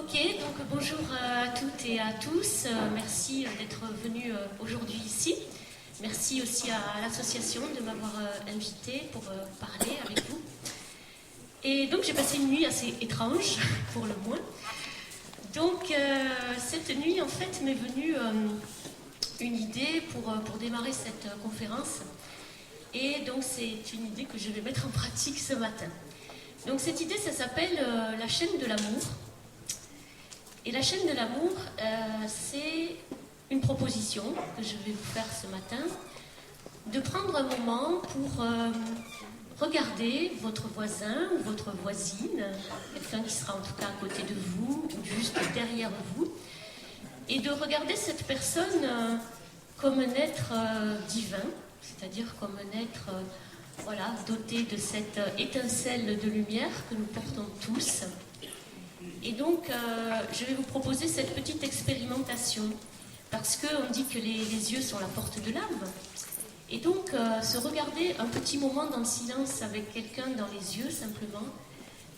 Ok, donc bonjour à toutes et à tous. Merci d'être venus aujourd'hui ici. Merci aussi à l'association de m'avoir invité pour parler avec vous. Et donc j'ai passé une nuit assez étrange, pour le moins. Donc cette nuit, en fait, m'est venue une idée pour démarrer cette conférence. Et donc c'est une idée que je vais mettre en pratique ce matin. Donc cette idée, ça s'appelle la chaîne de l'amour. Et la chaîne de l'amour, c'est une proposition que je vais vous faire ce matin, de prendre un moment pour regarder votre voisin ou votre voisine, quelqu'un qui sera en tout cas à côté de vous, ou juste derrière vous, et de regarder cette personne comme un être divin, c'est-à-dire comme un être voilà, doté de cette étincelle de lumière que nous portons tous. Et donc, je vais vous proposer cette petite expérimentation, parce qu'on dit que les yeux sont la porte de l'âme. Et donc, se regarder un petit moment dans le silence avec quelqu'un dans les yeux, simplement,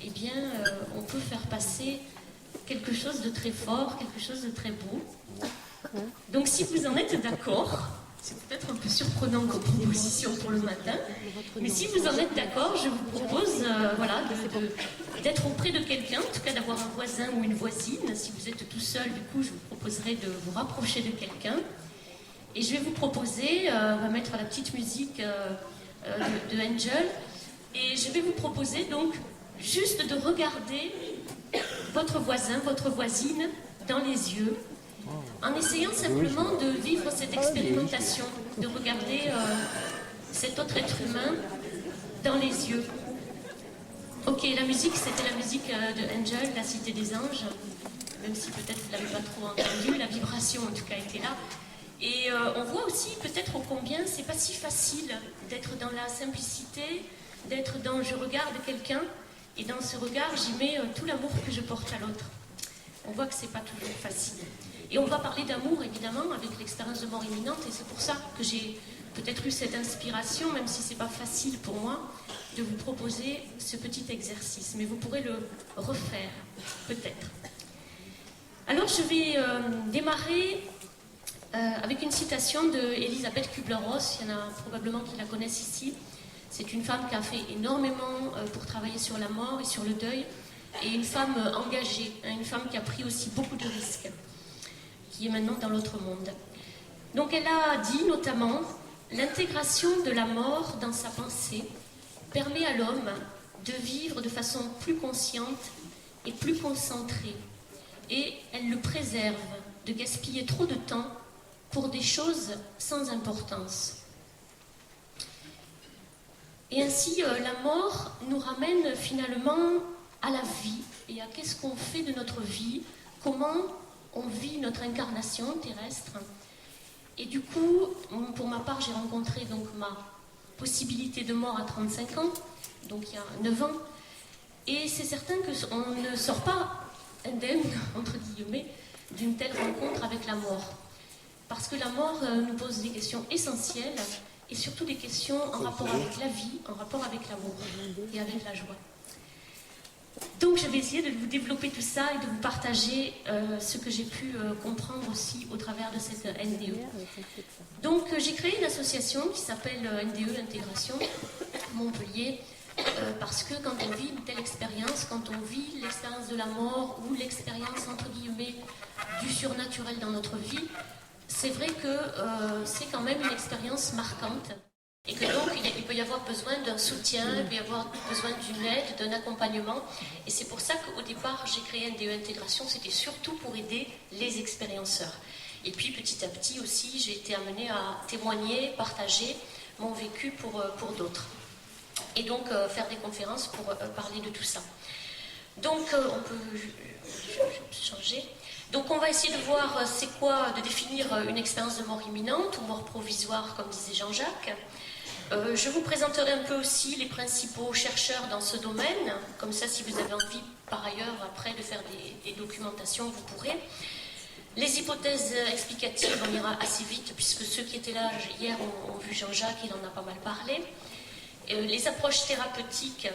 eh bien, on peut faire passer quelque chose de très fort, quelque chose de très beau. Donc, si vous en êtes d'accord, c'est peut-être un peu surprenant comme proposition pour le matin, mais si vous en êtes d'accord, je vous propose voilà, d'être auprès de quelqu'un, en tout cas d'avoir un voisin ou une voisine. Si vous êtes tout seul, du coup, je vous proposerai de vous rapprocher de quelqu'un. Et je vais vous proposer, on va mettre la petite musique de Angel, et je vais vous proposer donc juste de regarder votre voisin, votre voisine dans les yeux, en essayant simplement de vivre cette expérimentation, de regarder cet autre être humain dans les yeux. Ok, la musique, c'était la musique de Angel, La Cité des Anges, même si peut-être vous ne l'avez pas trop entendu, la vibration en tout cas était là. Et on voit aussi peut-être ô combien c'est pas si facile d'être dans la simplicité, d'être dans je regarde quelqu'un, et dans ce regard j'y mets tout l'amour que je porte à l'autre. On voit que c'est pas toujours facile. Et on va parler d'amour, évidemment, avec l'expérience de mort imminente, et c'est pour ça que j'ai peut-être eu cette inspiration, même si c'est pas facile pour moi, de vous proposer ce petit exercice. Mais vous pourrez le refaire, peut-être. Alors, je vais démarrer avec une citation d'Elisabeth Kübler-Ross. Il y en a probablement qui la connaissent ici. C'est une femme qui a fait énormément pour travailler sur la mort et sur le deuil, et une femme engagée, une femme qui a pris aussi beaucoup de risques, qui est maintenant dans l'autre monde. Donc elle a dit notamment « L'intégration de la mort dans sa pensée permet à l'homme de vivre de façon plus consciente et plus concentrée, et elle le préserve de gaspiller trop de temps pour des choses sans importance. » Et ainsi, la mort nous ramène finalement à la vie et à qu'est-ce qu'on fait de notre vie, comment on vit notre incarnation terrestre. Et du coup, pour ma part, j'ai rencontré donc ma possibilité de mort à 35 ans, donc il y a 9 ans, et c'est certain qu'on ne sort pas indemne, entre guillemets, d'une telle rencontre avec la mort. Parce que la mort nous pose des questions essentielles, et surtout des questions en rapport avec la vie, en rapport avec l'amour et avec la joie. Donc je vais essayer de vous développer tout ça et de vous partager ce que j'ai pu comprendre aussi au travers de cette NDE. Donc j'ai créé une association qui s'appelle NDE Intégration Montpellier, parce que quand on vit une telle expérience, quand on vit l'expérience de la mort ou l'expérience entre guillemets du surnaturel dans notre vie, c'est vrai que c'est quand même une expérience marquante. Et que donc, il peut y avoir besoin d'un soutien, il peut y avoir besoin d'une aide, d'un accompagnement. Et c'est pour ça qu'au départ, j'ai créé NDE Intégration, c'était surtout pour aider les expérienceurs. Et puis, petit à petit aussi, j'ai été amenée à témoigner, partager mon vécu pour d'autres. Et donc, faire des conférences pour parler de tout ça. Donc, on peut changer. Donc, on va essayer de voir c'est quoi, de définir une expérience de mort imminente ou mort provisoire, comme disait Jean-Jacques. Je vous présenterai un peu aussi les principaux chercheurs dans ce domaine, comme ça si vous avez envie par ailleurs après de faire des documentations, vous pourrez. Les hypothèses explicatives, on ira assez vite puisque ceux qui étaient là hier ont vu Jean-Jacques, il en a pas mal parlé. Les approches thérapeutiques,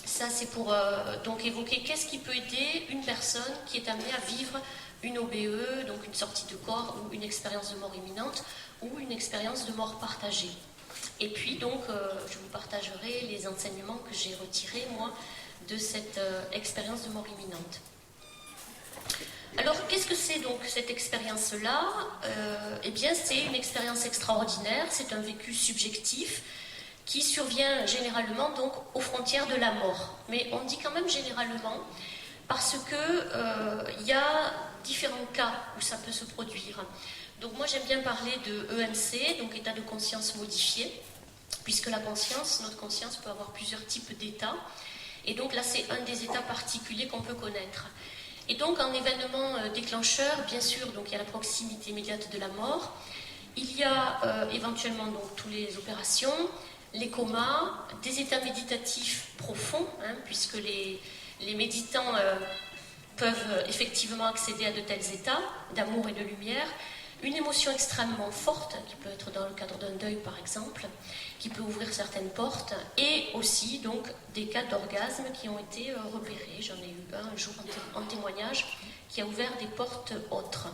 Ça, c'est pour donc évoquer qu'est-ce qui peut aider une personne qui est amenée à vivre une OBE, donc une sortie de corps ou une expérience de mort imminente ou une expérience de mort partagée. Et puis donc, je vous partagerai les enseignements que j'ai retirés, moi, de cette expérience de mort imminente. Alors, qu'est-ce que c'est donc cette expérience-là? Eh bien, c'est une expérience extraordinaire, c'est un vécu subjectif qui survient généralement donc aux frontières de la mort. Mais on dit quand même généralement parce que y a différents cas où ça peut se produire. Donc moi j'aime bien parler de EMC, donc état de conscience modifié, puisque la conscience, notre conscience peut avoir plusieurs types d'états. Et donc là c'est un des états particuliers qu'on peut connaître. Et donc en événement déclencheur, bien sûr, donc il y a la proximité immédiate de la mort. Il y a éventuellement donc toutes les opérations, les comas, des états méditatifs profonds, puisque les méditants peuvent effectivement accéder à de tels états d'amour et de lumière, une émotion extrêmement forte, qui peut être dans le cadre d'un deuil par exemple, qui peut ouvrir certaines portes, et aussi donc des cas d'orgasme qui ont été repérés. J'en ai eu un jour en témoignage qui a ouvert des portes autres.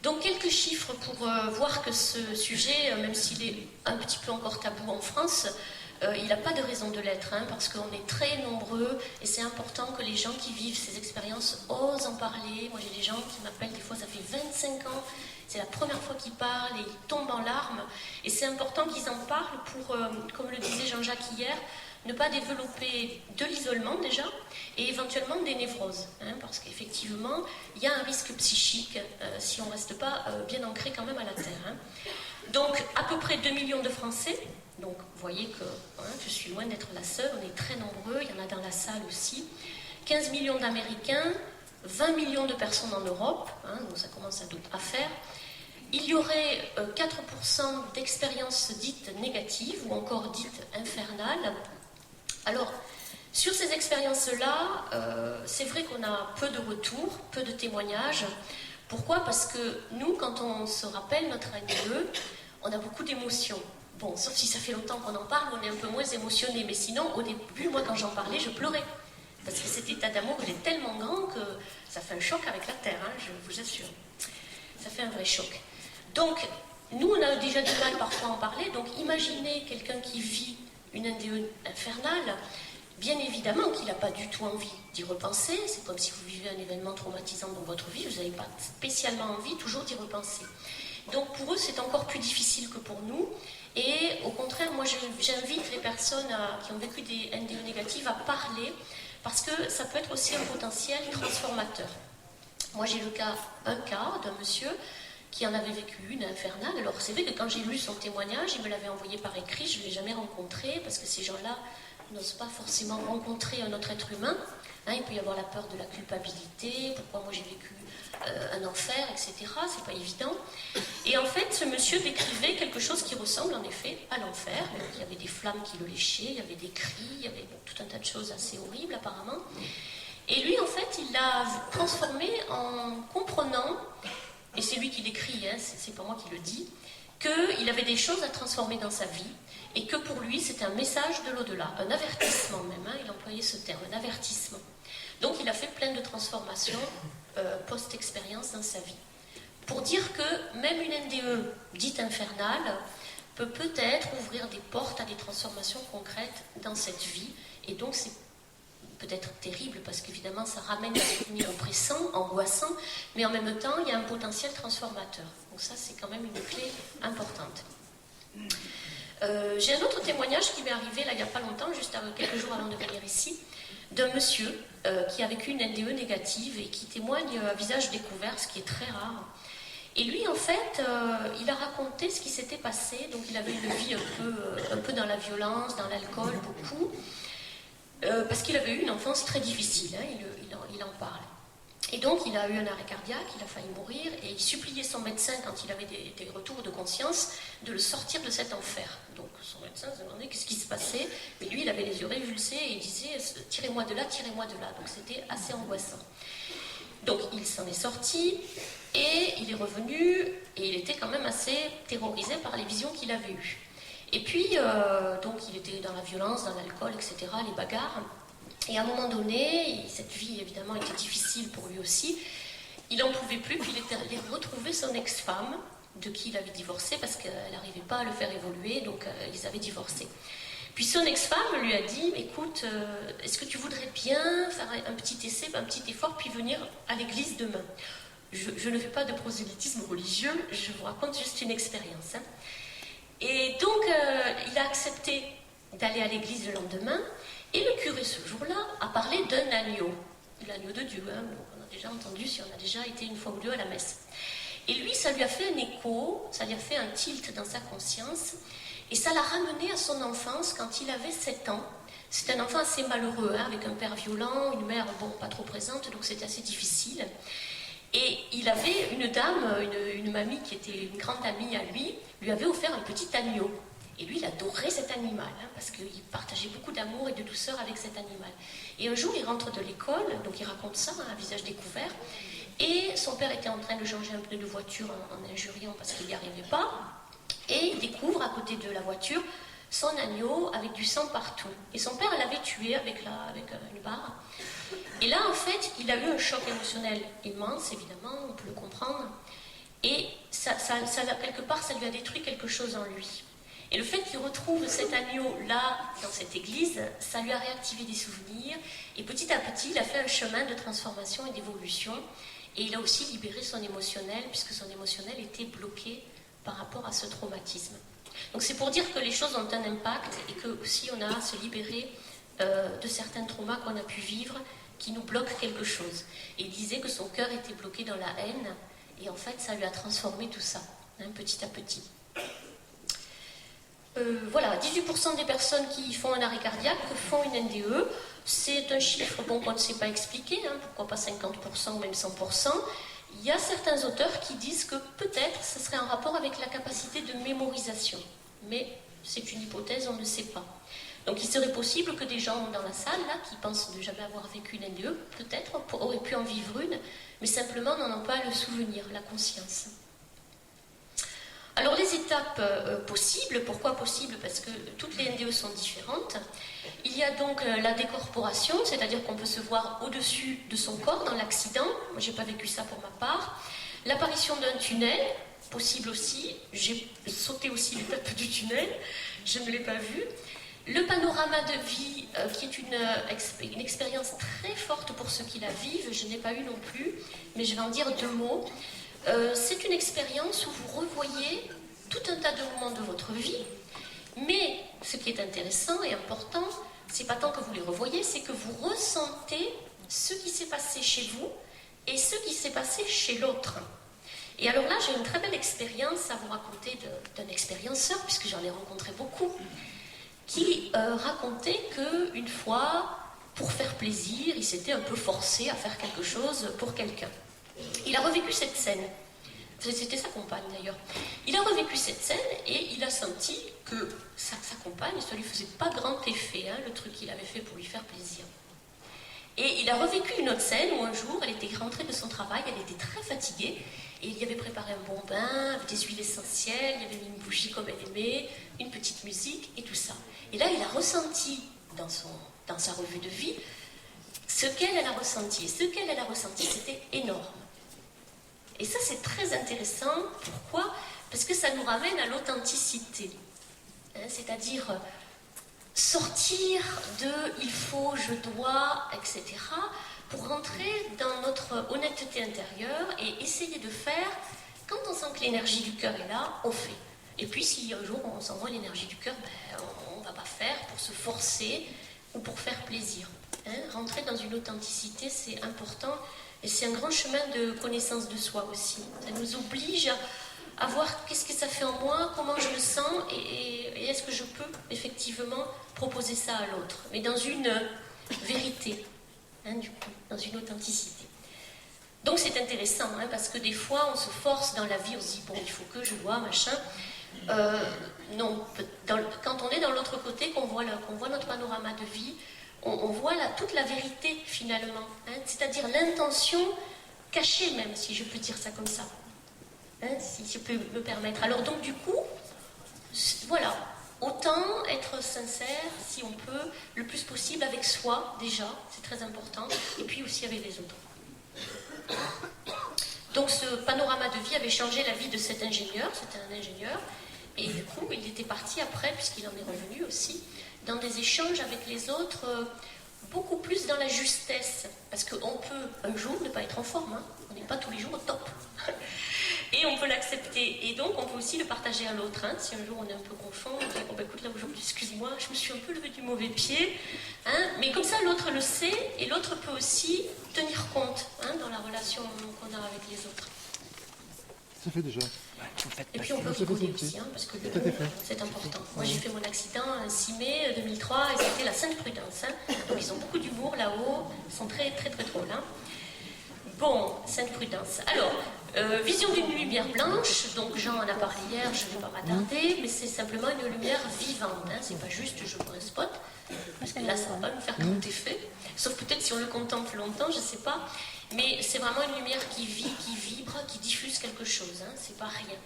Donc quelques chiffres pour voir que ce sujet, même s'il est un petit peu encore tabou en France, il n'a pas de raison de l'être, parce qu'on est très nombreux et c'est important que les gens qui vivent ces expériences osent en parler. Moi j'ai des gens qui m'appellent, des fois ça fait 25 ans, c'est la première fois qu'ils parlent et ils tombent en larmes. Et c'est important qu'ils en parlent pour, comme le disait Jean-Jacques hier, ne pas développer de l'isolement déjà et éventuellement des névroses, parce qu'effectivement il y a un risque psychique si on ne reste pas bien ancré quand même à la terre. Donc à peu près 2 millions de Français, donc vous voyez que je suis loin d'être la seule, on est très nombreux, il y en a dans la salle aussi, 15 millions d'Américains, 20 millions de personnes en Europe, donc ça commence à faire. Il y aurait 4% d'expériences dites négatives ou encore dites infernales. Alors, sur ces expériences-là, c'est vrai qu'on a peu de retours, peu de témoignages. Pourquoi? Parce que nous, quand on se rappelle notre NDE, on a beaucoup d'émotions. Bon, sauf si ça fait longtemps qu'on en parle, on est un peu moins émotionné. Mais sinon, au début, moi, quand j'en parlais, je pleurais. Parce que cet état d'amour, il est tellement grand que ça fait un choc avec la terre, je vous assure. Ça fait un vrai choc. Donc, nous, on a déjà du mal parfois à en parler. Donc, imaginez quelqu'un qui vit une NDE infernale, bien évidemment qu'il n'a pas du tout envie d'y repenser. C'est comme si vous vivez un événement traumatisant dans votre vie, vous n'avez pas spécialement envie toujours d'y repenser. Donc pour eux, c'est encore plus difficile que pour nous. Et au contraire, moi j'invite les personnes qui ont vécu des NDE négatives à parler, parce que ça peut être aussi un potentiel transformateur. Moi j'ai un cas d'un monsieur qui en avait vécu une infernale. Alors c'est vrai que quand j'ai lu son témoignage, il me l'avait envoyé par écrit, je ne l'ai jamais rencontré, parce que ces gens-là n'osent pas forcément rencontrer un autre être humain. Il peut y avoir la peur de la culpabilité, pourquoi moi j'ai vécu un enfer, etc. C'est pas évident. Et en fait, ce monsieur décrivait quelque chose qui ressemble en effet à l'enfer. Il y avait des flammes qui le léchaient, il y avait des cris, il y avait tout un tas de choses assez horribles apparemment. Et lui, en fait, il l'a transformé en comprenant, et c'est lui qui l'écrit, c'est pas moi qui le dis, qu'il avait des choses à transformer dans sa vie, et que pour lui, c'était un message de l'au-delà, un avertissement même, il employait ce terme, un avertissement. Donc il a fait plein de transformations post-expérience dans sa vie. Pour dire que même une NDE dite infernale peut peut-être ouvrir des portes à des transformations concrètes dans cette vie, et donc c'est peut-être terrible parce qu'évidemment ça ramène des souvenirs oppressants, angoissants, mais en même temps il y a un potentiel transformateur. Donc ça c'est quand même une clé importante. J'ai un autre témoignage qui m'est arrivé là il n'y a pas longtemps, juste quelques jours avant de venir ici, d'un monsieur qui a vécu une NDE négative et qui témoigne à visage découvert, ce qui est très rare. Et lui en fait, il a raconté ce qui s'était passé, donc il avait une vie un peu dans la violence, dans l'alcool, beaucoup. Parce qu'il avait eu une enfance très difficile, il en parle. Et donc il a eu un arrêt cardiaque, il a failli mourir, et il suppliait son médecin, quand il avait des retours de conscience, de le sortir de cet enfer. Donc son médecin se demandait qu'est-ce qui se passait, mais lui il avait les yeux révulsés et il disait « tirez-moi de là, tirez-moi de là ». Donc c'était assez angoissant. Donc il s'en est sorti, et il est revenu, et il était quand même assez terrorisé par les visions qu'il avait eues. Et puis, donc il était dans la violence, dans l'alcool, etc., les bagarres. Et à un moment donné, cette vie évidemment était difficile pour lui aussi, il n'en pouvait plus, puis il allait retrouver son ex-femme, de qui il avait divorcé, parce qu'elle n'arrivait pas à le faire évoluer, donc ils avaient divorcé. Puis son ex-femme lui a dit, écoute, est-ce que tu voudrais bien faire un petit essai, un petit effort, puis venir à l'église demain? Je ne fais pas de prosélytisme religieux, je vous raconte juste une expérience. Hein. Et donc, il a accepté d'aller à l'église le lendemain, et le curé, ce jour-là, a parlé d'un agneau, l'agneau de Dieu, hein, donc on a déjà entendu si on a déjà été une fois ou deux à la messe. Et lui, ça lui a fait un écho, ça lui a fait un tilt dans sa conscience, et ça l'a ramené à son enfance quand il avait 7 ans. C'est un enfant assez malheureux, hein, avec un père violent, une mère, bon, pas trop présente, donc c'était assez difficile. Et il avait une dame, une mamie qui était une grande amie à lui avait offert un petit agneau. Et lui, il adorait cet animal, hein, parce qu'il partageait beaucoup d'amour et de douceur avec cet animal. Et un jour, il rentre de l'école, donc il raconte ça, hein, un visage découvert, et son père était en train de changer un pneu de voiture en injuriant parce qu'il n'y arrivait pas, et il découvre à côté de la voiture son agneau avec du sang partout. Et son père l'avait tué avec une barre. Et là, en fait, il a eu un choc émotionnel immense, évidemment, on peut le comprendre, et ça, quelque part, ça lui a détruit quelque chose en lui. Et le fait qu'il retrouve cet agneau-là, dans cette église, ça lui a réactivé des souvenirs. Et petit à petit, il a fait un chemin de transformation et d'évolution. Et il a aussi libéré son émotionnel, puisque son émotionnel était bloqué par rapport à ce traumatisme. Donc c'est pour dire que les choses ont un impact et que aussi on a à se libérer de certains traumas qu'on a pu vivre qui nous bloquent quelque chose. Et il disait que son cœur était bloqué dans la haine. Et en fait, ça lui a transformé tout ça, hein, petit à petit. Voilà, 18% des personnes qui font un arrêt cardiaque font une NDE. C'est un chiffre bon, qu'on ne sait pas expliquer, hein, pourquoi pas 50% ou même 100%. Il y a certains auteurs qui disent que peut-être ce serait en rapport avec la capacité de mémorisation. Mais c'est une hypothèse, on ne sait pas. Donc il serait possible que des gens dans la salle, là, qui pensent ne jamais avoir vécu une NDE, peut-être auraient pu en vivre une, mais simplement n'en ont pas le souvenir, la conscience. Alors les étapes possibles, pourquoi possibles? Parce que toutes les NDE sont différentes. Il y a donc la décorporation, c'est-à-dire qu'on peut se voir au-dessus de son corps dans l'accident. Moi, j'ai pas vécu ça pour ma part. L'apparition d'un tunnel, possible aussi. J'ai sauté aussi l'étape du tunnel, je ne l'ai pas vu. Le panorama de vie, qui est une expérience très forte pour ceux qui la vivent, je n'ai pas eu non plus, mais je vais en dire 2 mots. C'est une expérience où vous revoyez tout un tas de moments de votre vie, mais ce qui est intéressant et important, c'est pas tant que vous les revoyez, c'est que vous ressentez ce qui s'est passé chez vous et ce qui s'est passé chez l'autre. Et alors là, j'ai une très belle expérience à vous raconter d'un expérienceur, puisque j'en ai rencontré beaucoup, qui racontait qu'une fois, pour faire plaisir, il s'était un peu forcé à faire quelque chose pour quelqu'un. Il a revécu cette scène. C'était sa compagne d'ailleurs. Il a revécu cette scène et il a senti que sa compagne, ça ne lui faisait pas grand effet, hein, le truc qu'il avait fait pour lui faire plaisir. Et il a revécu une autre scène où un jour, elle était rentrée de son travail, elle était très fatiguée, et il y avait préparé un bon bain, avec des huiles essentielles, il y avait mis une bougie comme elle aimait, une petite musique et tout ça. Et là, il a ressenti dans sa revue de vie ce qu'elle a ressenti. Et ce qu'elle a ressenti, c'était énorme. Et ça, c'est très intéressant. Pourquoi? Parce que ça nous ramène à l'authenticité. Hein, c'est-à-dire sortir de « il faut »,« je dois », etc. pour rentrer dans notre honnêteté intérieure et essayer de faire, quand on sent que l'énergie du cœur est là, on fait. Et puis si un jour on sent moins l'énergie du cœur, on ne va pas faire pour se forcer ou pour faire plaisir. Hein, rentrer dans une authenticité, c'est important. Et c'est un grand chemin de connaissance de soi aussi. Ça nous oblige à voir qu'est-ce que ça fait en moi, comment je me sens, et est-ce que je peux effectivement proposer ça à l'autre. Mais dans une vérité, hein, du coup, dans une authenticité. Donc c'est intéressant, hein, parce que des fois on se force dans la vie, on se dit, bon, il faut que je dois, machin. Non, quand on est dans l'autre côté, qu'on voit notre panorama de vie, on voit toute la vérité finalement, hein, c'est-à-dire l'intention cachée même, si je peux dire ça comme ça, hein, si je peux me permettre. Alors donc du coup, voilà, autant être sincère, si on peut, le plus possible avec soi, déjà, c'est très important, et puis aussi avec les autres. Donc ce panorama de vie avait changé la vie de cet ingénieur, c'était un ingénieur, et du coup il était parti après, puisqu'il en est revenu aussi, dans des échanges avec les autres, beaucoup plus dans la justesse, parce qu'on peut un jour ne pas être en forme, hein. On n'est pas tous les jours au top. Et on peut l'accepter, et donc on peut aussi le partager à l'autre. Hein. Si un jour on est un peu conchon, on dit bon, bah, écoute, là aujourd'hui, excuse-moi, je me suis un peu levé du mauvais pied. Hein. Mais comme ça, l'autre le sait, et l'autre peut aussi tenir compte dans la relation qu'on a avec les autres. Ça fait déjà. Et puis on peut rigoler aussi, parce que c'est important. Moi j'ai fait mon accident le 6 mai 2003 et c'était la Sainte-Prudence. Donc ils ont beaucoup d'humour là-haut, ils sont très très très drôles. Bon, Sainte-Prudence. Alors, vision d'une lumière blanche, donc Jean en a parlé hier, je ne vais pas m'attarder, mais c'est simplement une lumière vivante, c'est pas juste je vois un spot, parce que là ça ne va pas nous faire grand effet, sauf peut-être si on le contemple longtemps, je ne sais pas, mais c'est vraiment une lumière qui vit, qui vibre, qui diffuse quelque chose, c'est pas rien.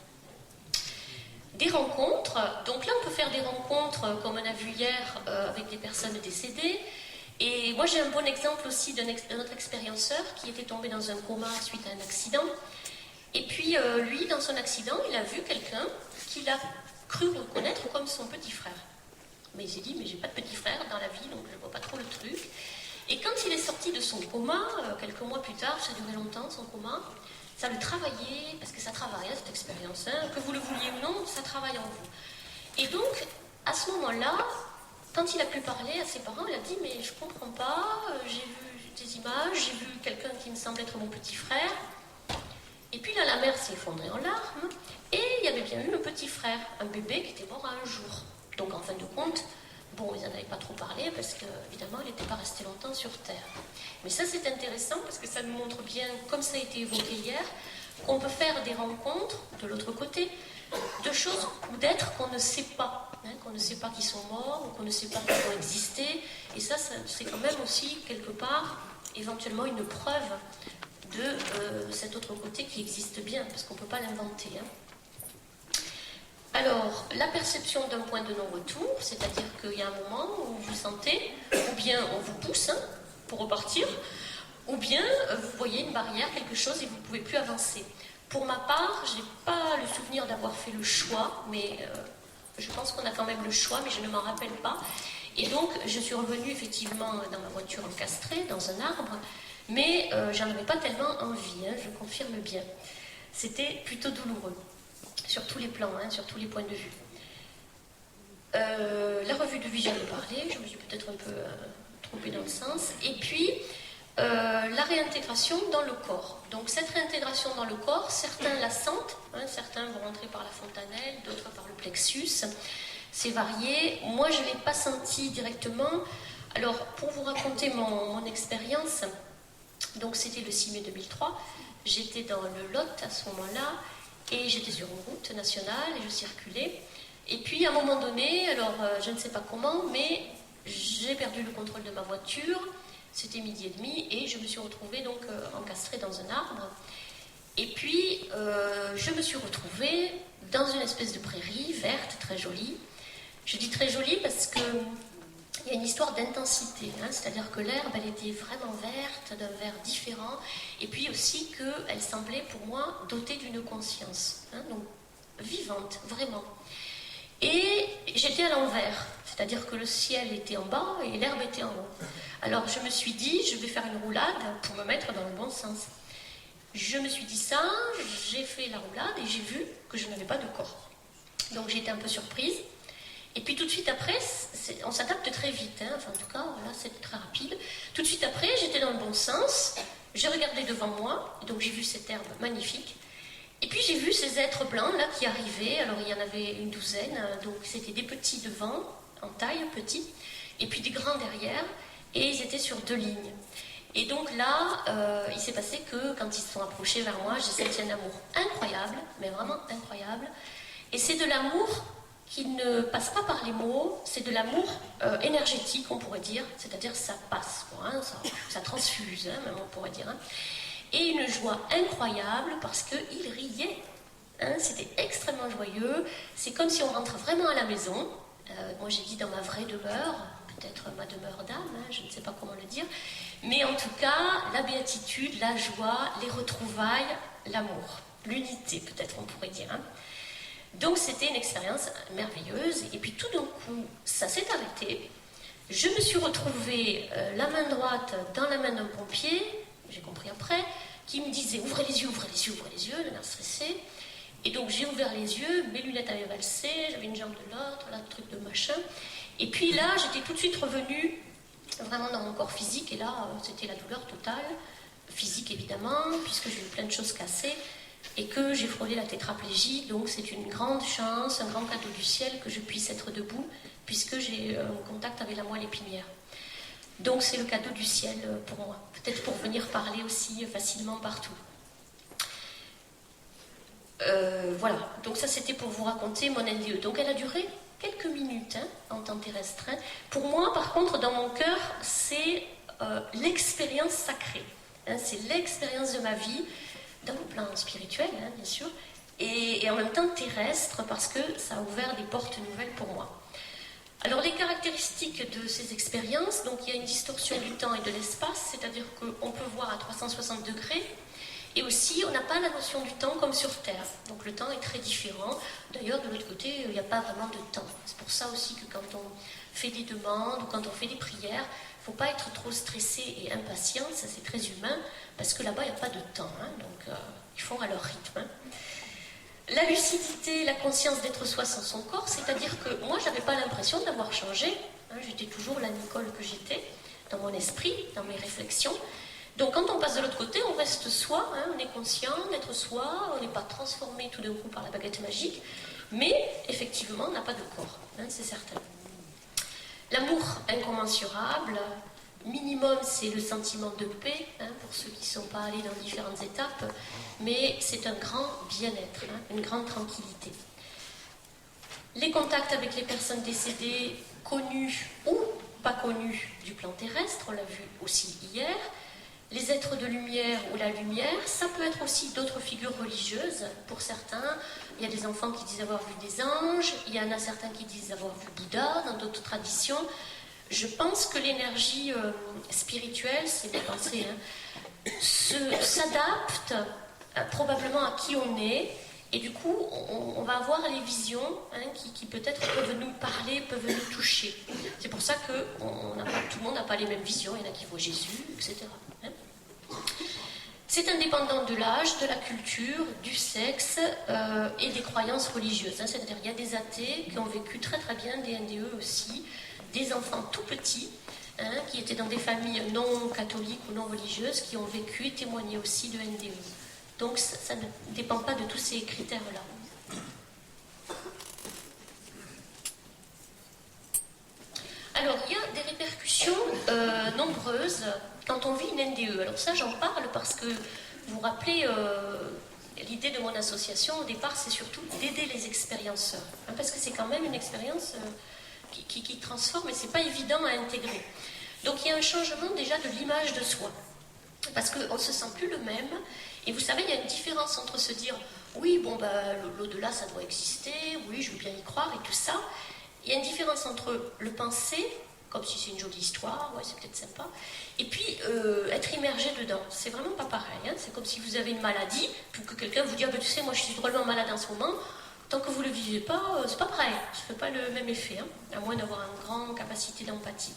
Des rencontres, donc là on peut faire des rencontres, comme on a vu hier, avec des personnes décédées. Et moi j'ai un bon exemple aussi d'un autre expérienceur qui était tombé dans un coma suite à un accident. Et puis lui, dans son accident, il a vu quelqu'un qu'il a cru reconnaître comme son petit frère. Mais il s'est dit, mais j'ai pas de petit frère dans la vie, donc je vois pas trop le truc. Et quand il est sorti de son coma, quelques mois plus tard, ça a duré longtemps son coma, ça le travaillait, parce que ça travaille cette expérience, que vous le vouliez ou non, ça travaille en vous. Et donc, à ce moment-là, quand il a pu parler à ses parents, il a dit « mais je comprends pas, j'ai vu des images, j'ai vu quelqu'un qui me semble être mon petit frère ». Et puis là, la mère s'est effondrée en larmes, et il y avait bien eu un petit frère, un bébé qui était mort à un jour. Donc en fin de compte, bon, ils n'en avaient pas trop parlé, parce qu'évidemment, il n'était pas resté longtemps sur Terre. Mais ça, c'est intéressant, parce que ça nous montre bien, comme ça a été évoqué hier, qu'on peut faire des rencontres, de l'autre côté, de choses ou d'êtres qu'on ne sait pas, qu'on ne sait pas qu'ils sont morts ou qu'on ne sait pas qu'ils vont exister. Et ça, c'est quand même aussi, quelque part, éventuellement une preuve de cet autre côté qui existe bien, parce qu'on ne peut pas l'inventer. Alors, la perception d'un point de non-retour, c'est-à-dire qu'il y a un moment où vous sentez, ou bien on vous pousse pour repartir, ou bien vous voyez une barrière, quelque chose, et vous ne pouvez plus avancer. Pour ma part, je n'ai pas le souvenir d'avoir fait le choix, mais je pense qu'on a quand même le choix, mais je ne m'en rappelle pas. Et donc, je suis revenue effectivement dans ma voiture encastrée, dans un arbre, mais j'en avais pas tellement envie, je confirme bien. C'était plutôt douloureux, sur tous les plans, sur tous les points de vue. La revue de vie, j'en ai parlé, je me suis peut-être un peu trompée dans le sens. Et puis, la réintégration dans le corps. Donc cette réintégration dans le corps, certains la sentent, certains vont rentrer par la fontanelle, d'autres par le plexus, c'est varié. Moi je ne l'ai pas senti directement. Alors pour vous raconter mon expérience, donc c'était le 6 mai 2003, j'étais dans le Lot à ce moment-là, et j'étais sur une route nationale, et je circulais, et puis à un moment donné, alors je ne sais pas comment, mais j'ai perdu le contrôle de ma voiture. C'était 12h30 et je me suis retrouvée donc encastrée dans un arbre. Et puis, je me suis retrouvée dans une espèce de prairie verte, très jolie. Je dis très jolie parce qu'il y a une histoire d'intensité. C'est-à-dire que l'herbe, elle était vraiment verte, d'un vert différent. Et puis aussi qu'elle semblait pour moi dotée d'une conscience. Donc vivante, vraiment. Et j'étais à l'envers, c'est-à-dire que le ciel était en bas et l'herbe était en haut. Alors je me suis dit, je vais faire une roulade pour me mettre dans le bon sens. Je me suis dit ça, j'ai fait la roulade et j'ai vu que je n'avais pas de corps. Donc j'ai été un peu surprise. Et puis tout de suite après, on s'adapte très vite, enfin en tout cas, là c'est très rapide. Tout de suite après, j'étais dans le bon sens, j'ai regardé devant moi, donc j'ai vu cette herbe magnifique. Et puis j'ai vu ces êtres blancs là qui arrivaient, alors il y en avait une douzaine, donc c'était des petits devant, en taille, petits, et puis des grands derrière, et ils étaient sur 2 lignes. Et donc là, il s'est passé que quand ils se sont approchés vers moi, j'ai senti un amour incroyable, mais vraiment incroyable, et c'est de l'amour qui ne passe pas par les mots, c'est de l'amour énergétique, on pourrait dire, c'est-à-dire ça passe, ça transfuse, même on pourrait dire. Et une joie incroyable parce qu'ils riaient. C'était extrêmement joyeux. C'est comme si on rentre vraiment à la maison. Moi j'ai dit dans ma vraie demeure, peut-être ma demeure d'âme, je ne sais pas comment le dire, mais en tout cas, la béatitude, la joie, les retrouvailles, l'amour, l'unité peut-être on pourrait dire. Donc c'était une expérience merveilleuse, et puis tout d'un coup, ça s'est arrêté. Je me suis retrouvée la main droite dans la main d'un pompier, j'ai compris après, qui me disait ouvrez les yeux, ouvrez les yeux, ouvrez les yeux, le nerf stressé. Et donc j'ai ouvert les yeux, mes lunettes avaient valsé, j'avais une jambe de l'autre, là, truc de machin. Et puis là, j'étais tout de suite revenue vraiment dans mon corps physique, et là, c'était la douleur totale, physique évidemment, puisque j'ai eu plein de choses cassées, et que j'ai frôlé la tétraplégie, donc c'est une grande chance, un grand cadeau du ciel que je puisse être debout, puisque j'ai un contact avec la moelle épinière. Donc c'est le cadeau du ciel pour moi, peut-être pour venir parler aussi facilement partout. Voilà, donc ça c'était pour vous raconter mon NDE. Donc elle a duré quelques minutes en temps terrestre. Pour moi, par contre, dans mon cœur, c'est l'expérience sacrée. C'est l'expérience de ma vie, dans le plan spirituel, bien sûr, et en même temps terrestre, parce que ça a ouvert des portes nouvelles pour moi. Alors les caractéristiques de ces expériences, donc il y a une distorsion du temps et de l'espace, c'est-à-dire qu'on peut voir à 360 degrés, et aussi on n'a pas la notion du temps comme sur Terre, donc le temps est très différent. D'ailleurs de l'autre côté, il n'y a pas vraiment de temps. C'est pour ça aussi que quand on fait des demandes ou quand on fait des prières, il ne faut pas être trop stressé et impatient, ça c'est très humain, parce que là-bas il n'y a pas de temps, donc ils font à leur rythme. La lucidité, la conscience d'être soi sans son corps, c'est-à-dire que moi, je n'avais pas l'impression d'avoir changé. J'étais toujours la Nicole que j'étais, dans mon esprit, dans mes réflexions. Donc quand on passe de l'autre côté, on reste soi, on est conscient d'être soi, on n'est pas transformé tout d'un coup par la baguette magique, mais effectivement, on n'a pas de corps, c'est certain. L'amour incommensurable, minimum, c'est le sentiment de paix, pour ceux qui ne sont pas allés dans différentes étapes, mais c'est un grand bien-être, une grande tranquillité. Les contacts avec les personnes décédées, connues ou pas connues du plan terrestre, on l'a vu aussi hier, les êtres de lumière ou la lumière, ça peut être aussi d'autres figures religieuses, pour certains. Il y a des enfants qui disent avoir vu des anges, il y en a certains qui disent avoir vu Bouddha dans d'autres traditions. Je pense que l'énergie spirituelle, c'est des pensées, s'adapte probablement à qui on est, et du coup, on va avoir les visions qui peut-être peuvent nous parler, peuvent nous toucher. C'est pour ça que tout le monde n'a pas les mêmes visions, il y en a qui voient Jésus, etc. C'est indépendant de l'âge, de la culture, du sexe et des croyances religieuses. C'est-à-dire qu'il y a des athées qui ont vécu très très bien des NDE aussi, des enfants tout petits, qui étaient dans des familles non catholiques ou non religieuses, qui ont vécu et témoigné aussi de NDE. Donc ça ne dépend pas de tous ces critères-là. Alors il y a des répercussions nombreuses quand on vit une NDE. Alors ça j'en parle parce que vous vous rappelez, l'idée de mon association au départ c'est surtout d'aider les expérienceurs, parce que c'est quand même une expérience qui transforme et c'est pas évident à intégrer. Donc il y a un changement déjà de l'image de soi, parce qu'on ne se sent plus le même. Et vous savez, il y a une différence entre se dire oui, bon, l'au-delà ça doit exister, oui, je veux bien y croire et tout ça. Il y a une différence entre le penser, comme si c'est une jolie histoire, ouais, c'est peut-être sympa, et puis être immergé dedans. C'est vraiment pas pareil. C'est comme si vous avez une maladie, puis que quelqu'un vous dit ah, tu sais, moi je suis drôlement malade en ce moment. Tant que vous ne le vivez pas, c'est pas pareil. Ça ne fait pas le même effet, à moins d'avoir une grande capacité d'empathie.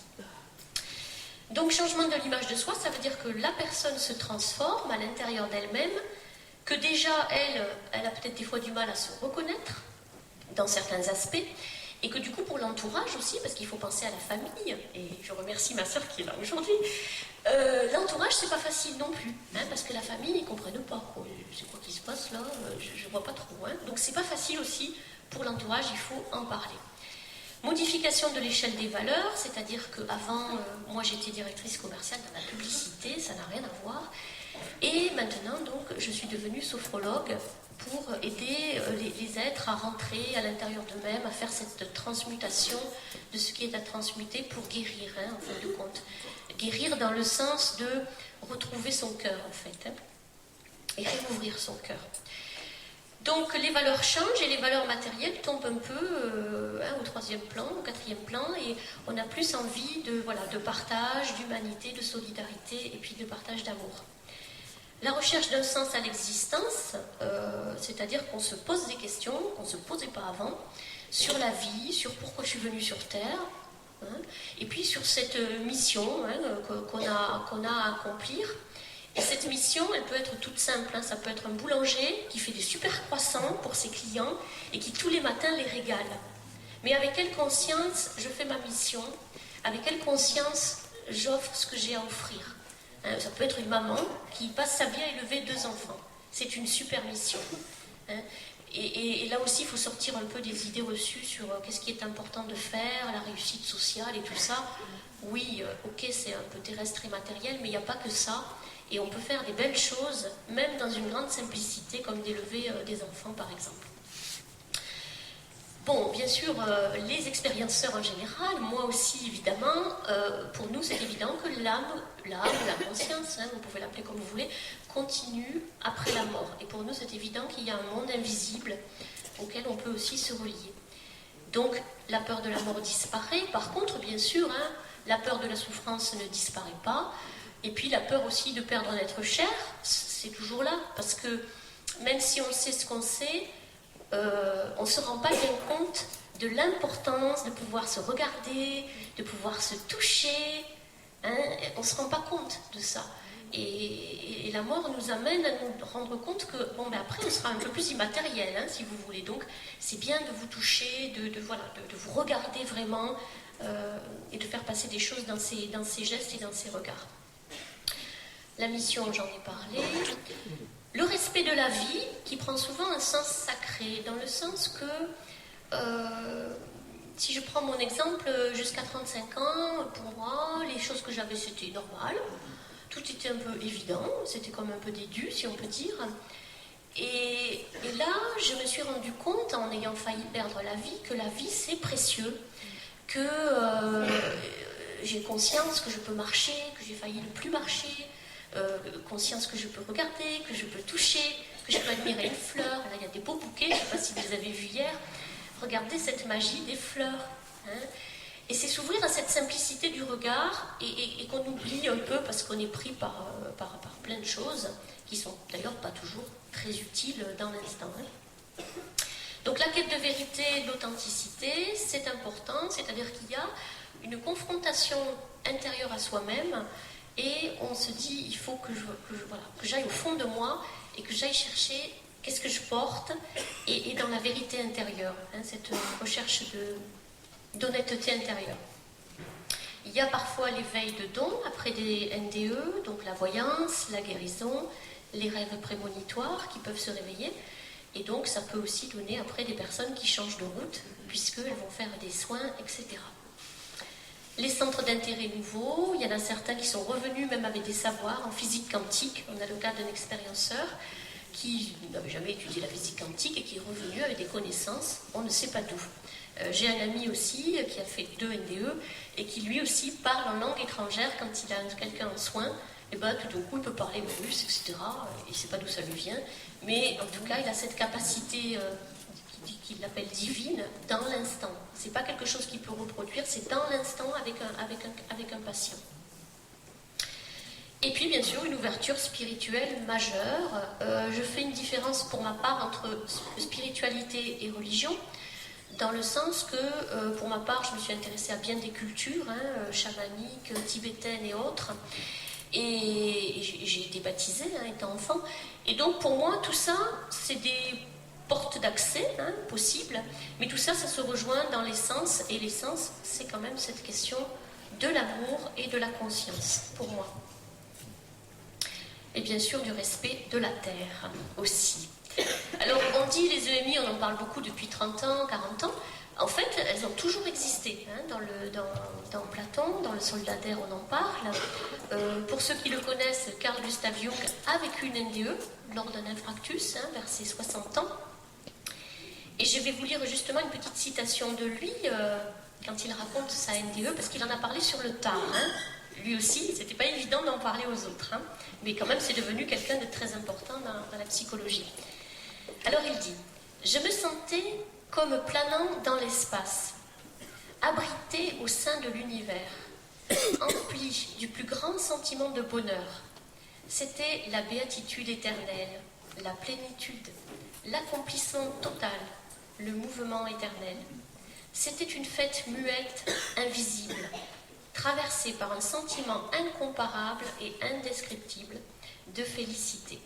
Donc, changement de l'image de soi, ça veut dire que la personne se transforme à l'intérieur d'elle-même, que déjà, elle a peut-être des fois du mal à se reconnaître dans certains aspects, et que du coup, pour l'entourage aussi, parce qu'il faut penser à la famille, et je remercie ma sœur qui est là aujourd'hui, l'entourage, c'est pas facile non plus, parce que la famille, ils comprennent pas, quoi. C'est quoi qui se passe là, je vois pas trop. Donc, c'est pas facile aussi pour l'entourage, il faut en parler. Modification de l'échelle des valeurs, c'est-à-dire qu'avant, moi j'étais directrice commerciale dans la publicité, ça n'a rien à voir. Et maintenant, donc, je suis devenue sophrologue pour aider les êtres à rentrer à l'intérieur d'eux-mêmes, à faire cette transmutation de ce qui est à transmuter pour guérir, en fin de compte. Guérir dans le sens de retrouver son cœur, en fait, et réouvrir son cœur. Donc les valeurs changent et les valeurs matérielles tombent un peu au troisième plan, au quatrième plan, et on a plus envie de partage, d'humanité, de solidarité et puis de partage d'amour. La recherche d'un sens à l'existence, c'est-à-dire qu'on se pose des questions qu'on ne se posait pas avant, sur la vie, sur pourquoi je suis venue sur Terre, et puis sur cette mission qu'on a à accomplir. Et cette mission, elle peut être toute simple. Ça peut être un boulanger qui fait des super croissants pour ses clients et qui tous les matins les régale. Mais avec quelle conscience je fais ma mission? Avec quelle conscience j'offre ce que j'ai à offrir? Ça peut être une maman qui passe sa vie à élever 2 enfants. C'est une super mission. Et là aussi, il faut sortir un peu des idées reçues sur qu'est-ce qui est important de faire, la réussite sociale et tout ça. Oui, ok, c'est un peu terrestre et matériel, mais il n'y a pas que ça. Et on peut faire des belles choses, même dans une grande simplicité, comme d'élever des enfants, par exemple. Bon, bien sûr, les expérienceurs en général, moi aussi, évidemment, pour nous, c'est évident que l'âme, la conscience, vous pouvez l'appeler comme vous voulez, continue après la mort. Et pour nous, c'est évident qu'il y a un monde invisible auquel on peut aussi se relier. Donc, la peur de la mort disparaît. Par contre, bien sûr, la peur de la souffrance ne disparaît pas. Et puis la peur aussi de perdre l'être cher, c'est toujours là, parce que même si on sait ce qu'on sait, on ne se rend pas bien compte de l'importance de pouvoir se regarder, de pouvoir se toucher, on ne se rend pas compte de ça. Et la mort nous amène à nous rendre compte que, après on sera un peu plus immatériel, si vous voulez, donc c'est bien de vous toucher, de vous regarder vraiment, et de faire passer des choses dans ces gestes et dans ces regards. La mission, j'en ai parlé. Le respect de la vie, qui prend souvent un sens sacré, dans le sens que, si je prends mon exemple, jusqu'à 35 ans, pour moi, les choses que j'avais, c'était normal. Tout était un peu évident, c'était comme un peu des dus, si on peut dire. Et là, je me suis rendu compte, en ayant failli perdre la vie, que la vie, c'est précieux, que j'ai conscience que je peux marcher, que j'ai failli ne plus marcher, conscience que je peux regarder, que je peux toucher, que je peux admirer une fleur. Là, il y a des beaux bouquets, je ne sais pas si vous les avez vus hier. Regardez cette magie des fleurs. Et c'est s'ouvrir à cette simplicité du regard et qu'on oublie un peu parce qu'on est pris par plein de choses qui sont d'ailleurs pas toujours très utiles dans l'instant. Donc la quête de vérité, d'authenticité, c'est important, c'est-à-dire qu'il y a une confrontation intérieure à soi-même. Et on se dit, il faut que j'aille au fond de moi et que j'aille chercher qu'est-ce que je porte et dans la vérité intérieure, cette recherche d'honnêteté intérieure. Il y a parfois l'éveil de dons après des NDE, donc la voyance, la guérison, les rêves prémonitoires qui peuvent se réveiller. Et donc ça peut aussi donner après des personnes qui changent de route puisqu'elles vont faire des soins, etc. Les centres d'intérêt nouveaux, il y en a certains qui sont revenus même avec des savoirs en physique quantique. On a le cas d'un expérienceur qui n'avait jamais étudié la physique quantique et qui est revenu avec des connaissances, on ne sait pas d'où. J'ai un ami aussi qui a fait 2 NDE et qui lui aussi parle en langue étrangère quand il a quelqu'un en soins. Et tout d'un coup il peut parler russe, etc. Il ne sait pas d'où ça lui vient, mais en tout cas il a cette capacité qu'il appelle divine dans l'instant. C'est pas quelque chose qu'il peut reproduire, c'est dans l'instant avec un patient. Et puis bien sûr une ouverture spirituelle majeure. Je fais une différence pour ma part entre spiritualité et religion, dans le sens que pour ma part je me suis intéressée à bien des cultures, chamaniques, tibétaines et autres. Et j'ai été baptisée étant enfant. Et donc pour moi tout ça c'est des portes d'accès possibles, mais tout ça se rejoint dans l'essence, et l'essence c'est quand même cette question de l'amour et de la conscience pour moi. Et bien sûr du respect de la terre aussi. Alors on dit les EMI, on en parle beaucoup depuis 30 ans, 40 ans. En fait, elles ont toujours existé. Dans Platon, dans le Soldat on en parle. Pour ceux qui le connaissent, Carl Gustav Jung a vécu une NDE lors d'un infarctus, vers ses 60 ans. Et je vais vous lire justement une petite citation de lui, quand il raconte sa NDE, parce qu'il en a parlé sur le tard. Lui aussi, c'était pas évident d'en parler aux autres. Mais quand même, c'est devenu quelqu'un de très important dans la psychologie. Alors il dit, je me sentais comme planant dans l'espace, abrité au sein de l'univers, empli du plus grand sentiment de bonheur. C'était la béatitude éternelle, la plénitude, l'accomplissement total, le mouvement éternel. C'était une fête muette, invisible, traversée par un sentiment incomparable et indescriptible de félicité.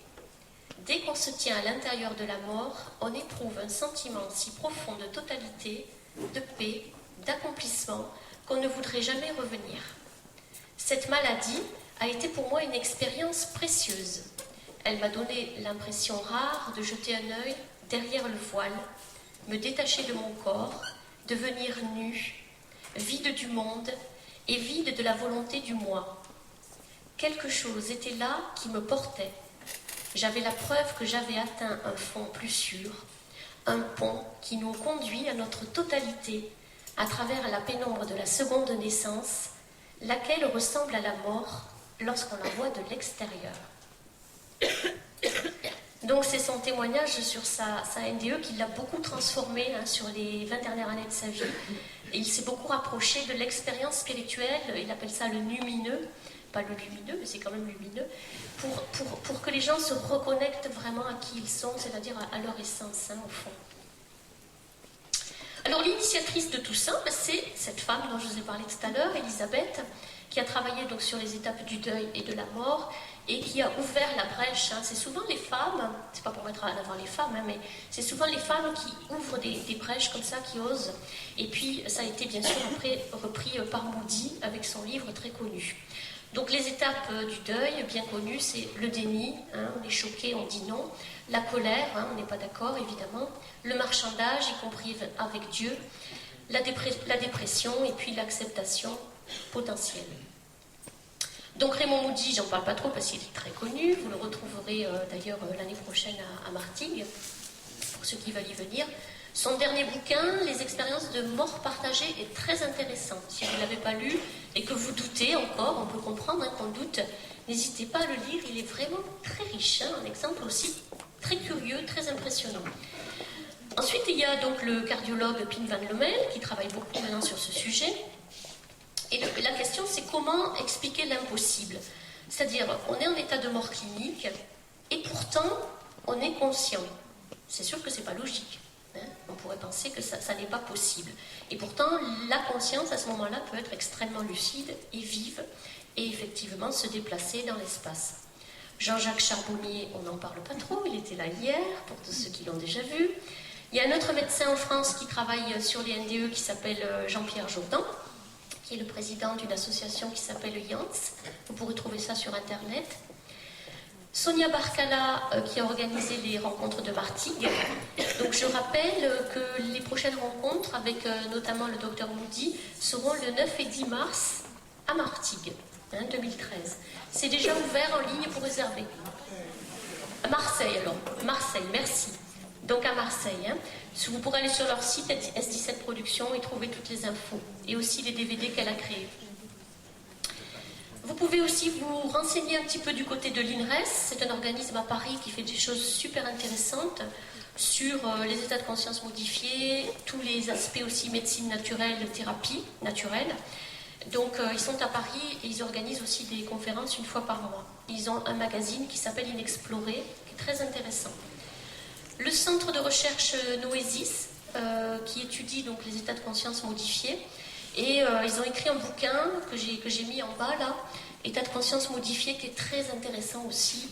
Dès qu'on se tient à l'intérieur de la mort, on éprouve un sentiment si profond de totalité, de paix, d'accomplissement, qu'on ne voudrait jamais revenir. Cette maladie a été pour moi une expérience précieuse. Elle m'a donné l'impression rare de jeter un œil derrière le voile, me détacher de mon corps, devenir nue, vide du monde et vide de la volonté du moi. Quelque chose était là qui me portait. J'avais la preuve que j'avais atteint un fond plus sûr, un pont qui nous conduit à notre totalité, à travers la pénombre de la seconde naissance, laquelle ressemble à la mort lorsqu'on la voit de l'extérieur. Donc c'est son témoignage sur sa NDE qui l'a beaucoup transformé sur les 20 dernières années de sa vie. Et il s'est beaucoup rapproché de l'expérience spirituelle, il appelle ça le lumineux, pas le lumineux, mais c'est quand même lumineux, pour que les gens se reconnectent vraiment à qui ils sont, c'est-à-dire à leur essence, au fond. Alors l'initiatrice de tout ça, c'est cette femme dont je vous ai parlé tout à l'heure, Elisabeth, qui a travaillé donc sur les étapes du deuil et de la mort, et qui a ouvert la brèche. C'est souvent les femmes, c'est pas pour mettre en avant les femmes, mais c'est souvent les femmes qui ouvrent des brèches comme ça, qui osent. Et puis ça a été bien sûr après repris par Moody avec son livre très connu. Donc les étapes du deuil, bien connues, c'est le déni, on est choqué, on dit non, la colère, on n'est pas d'accord évidemment, le marchandage, y compris avec Dieu, la dépression et puis l'acceptation potentielle. Donc Raymond Moody, j'en parle pas trop parce qu'il est très connu, vous le retrouverez d'ailleurs l'année prochaine à Martigues, pour ceux qui veulent y venir. Son dernier bouquin, Les expériences de mort partagée, est très intéressant. Si vous ne l'avez pas lu et que vous doutez encore, on peut comprendre qu'on doute, n'hésitez pas à le lire, il est vraiment très riche, un exemple aussi très curieux, très impressionnant. Ensuite, il y a donc le cardiologue Pim van Lommel qui travaille beaucoup maintenant sur ce sujet. Et la question, c'est comment expliquer l'impossible. C'est-à-dire, on est en état de mort clinique et pourtant, on est conscient. C'est sûr que ce n'est pas logique. On pourrait penser que ça n'est pas possible. Et pourtant, la conscience, à ce moment-là, peut être extrêmement lucide et vive et effectivement se déplacer dans l'espace. Jean-Jacques Charbonnier, on n'en parle pas trop, il était là hier, pour tous ceux qui l'ont déjà vu. Il y a un autre médecin en France qui travaille sur les NDE qui s'appelle Jean-Pierre Jourdan, qui est le président d'une association qui s'appelle YANS. Vous pourrez trouver ça sur Internet. Sonia Barcala, qui a organisé les rencontres de Martigues. Donc je rappelle que les prochaines rencontres, avec notamment le docteur Moody, seront le 9 et 10 mars à Martigues, 2013. C'est déjà ouvert en ligne pour réserver. À Marseille alors, Marseille, merci. Donc à Marseille, vous pourrez aller sur leur site S17 Productions et trouver toutes les infos, et aussi les DVD qu'elle a créés. Vous pouvez aussi vous renseigner un petit peu du côté de l'INRES, c'est un organisme à Paris qui fait des choses super intéressantes sur les états de conscience modifiés, tous les aspects aussi médecine naturelle, thérapie naturelle. Donc ils sont à Paris et ils organisent aussi des conférences une fois par mois. Ils ont un magazine qui s'appelle Inexploré, qui est très intéressant. Le centre de recherche Noesis, qui étudie donc les états de conscience modifiés, et ils ont écrit un bouquin que j'ai mis en bas là, État de conscience modifié, qui est très intéressant aussi,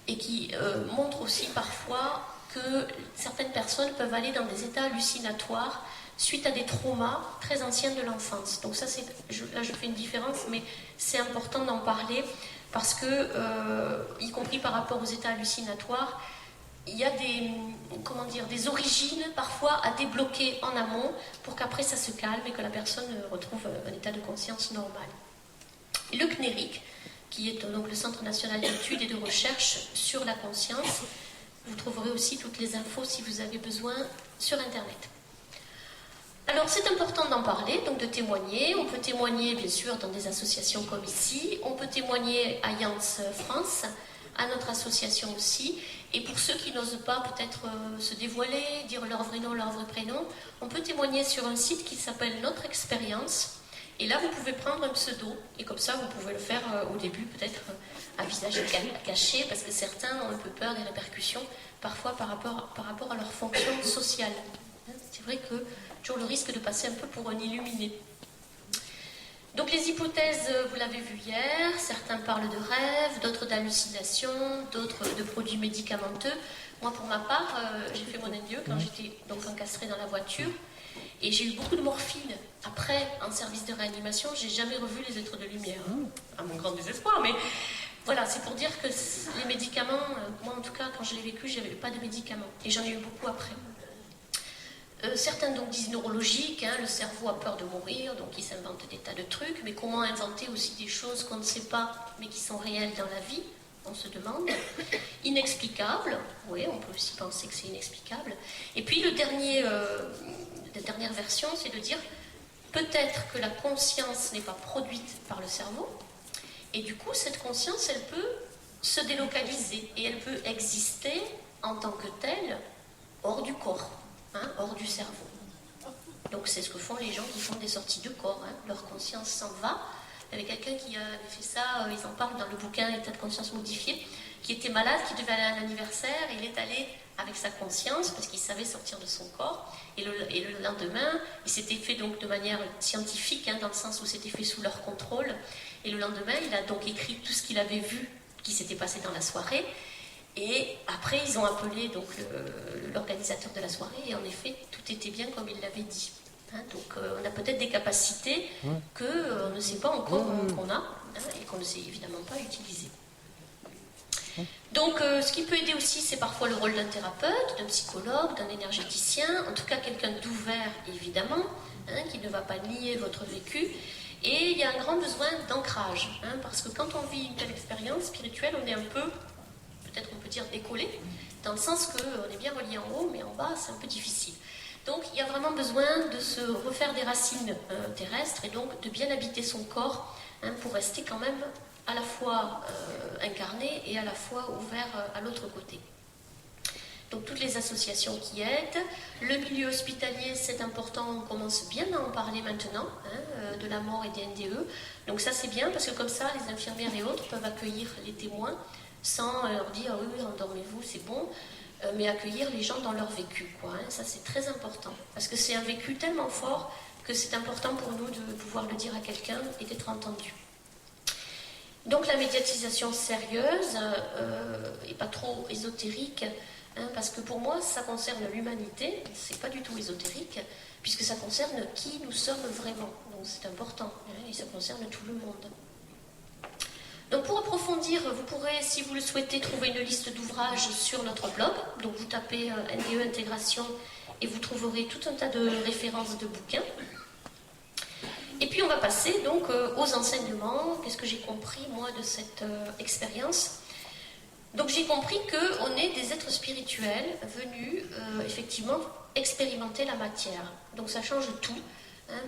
et qui montre aussi parfois que certaines personnes peuvent aller dans des états hallucinatoires suite à des traumas très anciens de l'enfance. Donc ça, là je fais une différence, mais c'est important d'en parler, parce que, y compris par rapport aux états hallucinatoires, il y a des origines parfois à débloquer en amont pour qu'après ça se calme et que la personne retrouve un état de conscience normal. Et le CNERIC, qui est donc le Centre national d'études et de recherche sur la conscience, vous trouverez aussi toutes les infos si vous avez besoin sur Internet. Alors c'est important d'en parler, donc de témoigner. On peut témoigner bien sûr dans des associations comme ici, on peut témoigner à YANS France, à notre association aussi. Et pour ceux qui n'osent pas peut-être se dévoiler, dire leur vrai nom, leur vrai prénom, on peut témoigner sur un site qui s'appelle Notre Expérience. Et là, vous pouvez prendre un pseudo, et comme ça, vous pouvez le faire au début, peut-être à visage caché, parce que certains ont un peu peur des répercussions, parfois par rapport à leur fonction sociale. C'est vrai que toujours le risque de passer un peu pour un illuminé. Donc les hypothèses, vous l'avez vu hier, certains parlent de rêves, d'autres d'hallucinations, d'autres de produits médicamenteux. Moi, pour ma part, j'ai fait mon NDE quand j'étais donc encastrée dans la voiture. Et j'ai eu beaucoup de morphine. Après, en service de réanimation, j'ai jamais revu les êtres de lumière. À mon grand désespoir, mais voilà, c'est pour dire que les médicaments, moi en tout cas, quand je l'ai vécu, j'avais pas de médicaments. Et j'en ai eu beaucoup après. Certains donc disent neurologiques, le cerveau a peur de mourir, donc ils s'inventent des tas de trucs. Mais comment inventer aussi des choses qu'on ne sait pas, mais qui sont réelles dans la vie ? On se demande. Inexplicable, oui, on peut aussi penser que c'est inexplicable. Et puis la dernière version, c'est de dire peut-être que la conscience n'est pas produite par le cerveau, et du coup, cette conscience, elle peut se délocaliser, et elle peut exister en tant que telle hors du corps, hors du cerveau. Donc c'est ce que font les gens qui font des sorties de corps, leur conscience s'en va. Il y avait quelqu'un qui avait fait ça, ils en parlent dans le bouquin État de conscience modifié, qui était malade, qui devait aller à un anniversaire, et il est allé avec sa conscience, parce qu'il savait sortir de son corps, et le lendemain, il s'était fait donc de manière scientifique, dans le sens où c'était fait sous leur contrôle, et le lendemain, il a donc écrit tout ce qu'il avait vu, qui s'était passé dans la soirée, et après, ils ont appelé donc l'organisateur de la soirée, et en effet, tout était bien comme il l'avait dit. Donc on a peut-être des capacités qu'on ne sait pas encore qu'on a, et qu'on ne sait évidemment pas utiliser. Donc ce qui peut aider aussi, c'est parfois le rôle d'un thérapeute, d'un psychologue, d'un énergéticien, en tout cas quelqu'un d'ouvert évidemment, qui ne va pas nier votre vécu. Et il y a un grand besoin d'ancrage, parce que quand on vit une telle expérience spirituelle, on est un peu, peut-être on peut dire décollé, dans le sens qu'on est bien relié en haut, mais en bas c'est un peu difficile. Donc il y a vraiment besoin de se refaire des racines terrestres, et donc de bien habiter son corps, pour rester quand même à la fois incarné et à la fois ouvert à l'autre côté. Donc toutes les associations qui aident, le milieu hospitalier, c'est important, on commence bien à en parler maintenant, de la mort et des NDE. Donc ça c'est bien, parce que comme ça les infirmières et autres peuvent accueillir les témoins sans leur dire oui, endormez-vous, c'est bon, mais accueillir les gens dans leur vécu, ça c'est très important, parce que c'est un vécu tellement fort que c'est important pour nous de pouvoir le dire à quelqu'un et d'être entendu. Donc la médiatisation sérieuse et pas trop ésotérique, parce que pour moi ça concerne l'humanité, c'est pas du tout ésotérique, puisque ça concerne qui nous sommes vraiment, donc c'est important, et ça concerne tout le monde. Donc pour approfondir, vous pourrez, si vous le souhaitez, trouver une liste d'ouvrages sur notre blog. Donc vous tapez NDE Intégration et vous trouverez tout un tas de références de bouquins. Et puis on va passer donc aux enseignements. Qu'est-ce que j'ai compris moi de cette expérience ? Donc j'ai compris qu'on est des êtres spirituels venus effectivement expérimenter la matière. Donc ça change tout.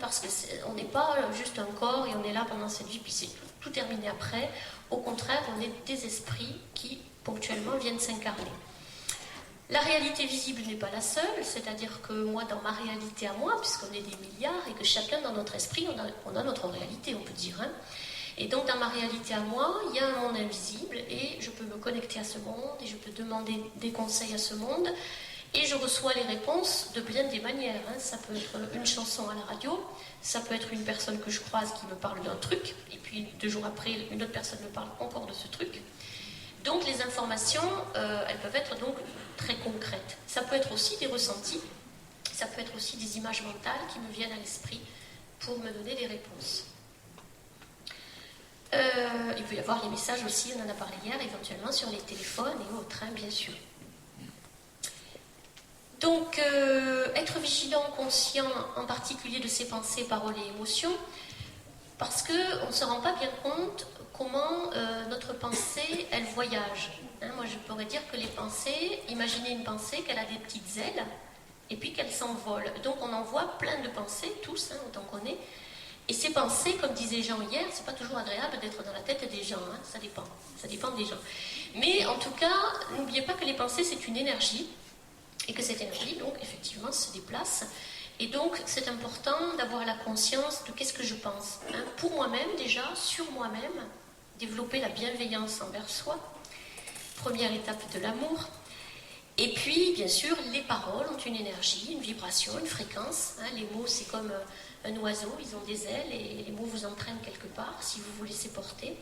Parce qu'on n'est pas juste un corps et on est là pendant cette vie, puis c'est tout terminé après. Au contraire, on est des esprits qui, ponctuellement, viennent s'incarner. La réalité visible n'est pas la seule, c'est-à-dire que moi, dans ma réalité à moi, puisqu'on est des milliards et que chacun dans notre esprit, on a notre réalité, on peut dire. Et donc, dans ma réalité à moi, il y a un monde invisible et je peux me connecter à ce monde et je peux demander des conseils à ce monde. Et je reçois les réponses de bien des manières. Ça peut être une chanson à la radio, ça peut être une personne que je croise qui me parle d'un truc, et puis 2 jours après, une autre personne me parle encore de ce truc. Donc les informations, elles peuvent être donc très concrètes. Ça peut être aussi des ressentis, ça peut être aussi des images mentales qui me viennent à l'esprit pour me donner des réponses. Il peut y avoir les messages aussi, on en a parlé hier, éventuellement sur les téléphones et autres, bien sûr. Donc, être vigilant, conscient, en particulier de ses pensées, paroles et émotions, parce qu'on ne se rend pas bien compte comment notre pensée, elle voyage. Moi, je pourrais dire que les pensées, imaginez une pensée qu'elle a des petites ailes, et puis qu'elle s'envole. Donc, on envoie plein de pensées, tous, autant qu'on est, Et ces pensées, comme disait Jean hier, c'est pas toujours agréable d'être dans la tête des gens, hein, ça dépend des gens. Mais en tout cas, n'oubliez pas que les pensées, c'est une énergie, et que cette énergie, donc, effectivement, se déplace. Et donc, c'est important d'avoir la conscience de qu'est-ce que je pense. Hein. Pour moi-même, déjà, sur moi-même, développer la bienveillance envers soi, première étape de l'amour. Et puis, bien sûr, les paroles ont une énergie, une vibration, une fréquence. Hein. Les mots, c'est comme un oiseau, ils ont des ailes et les mots vous entraînent quelque part si vous vous laissez porter.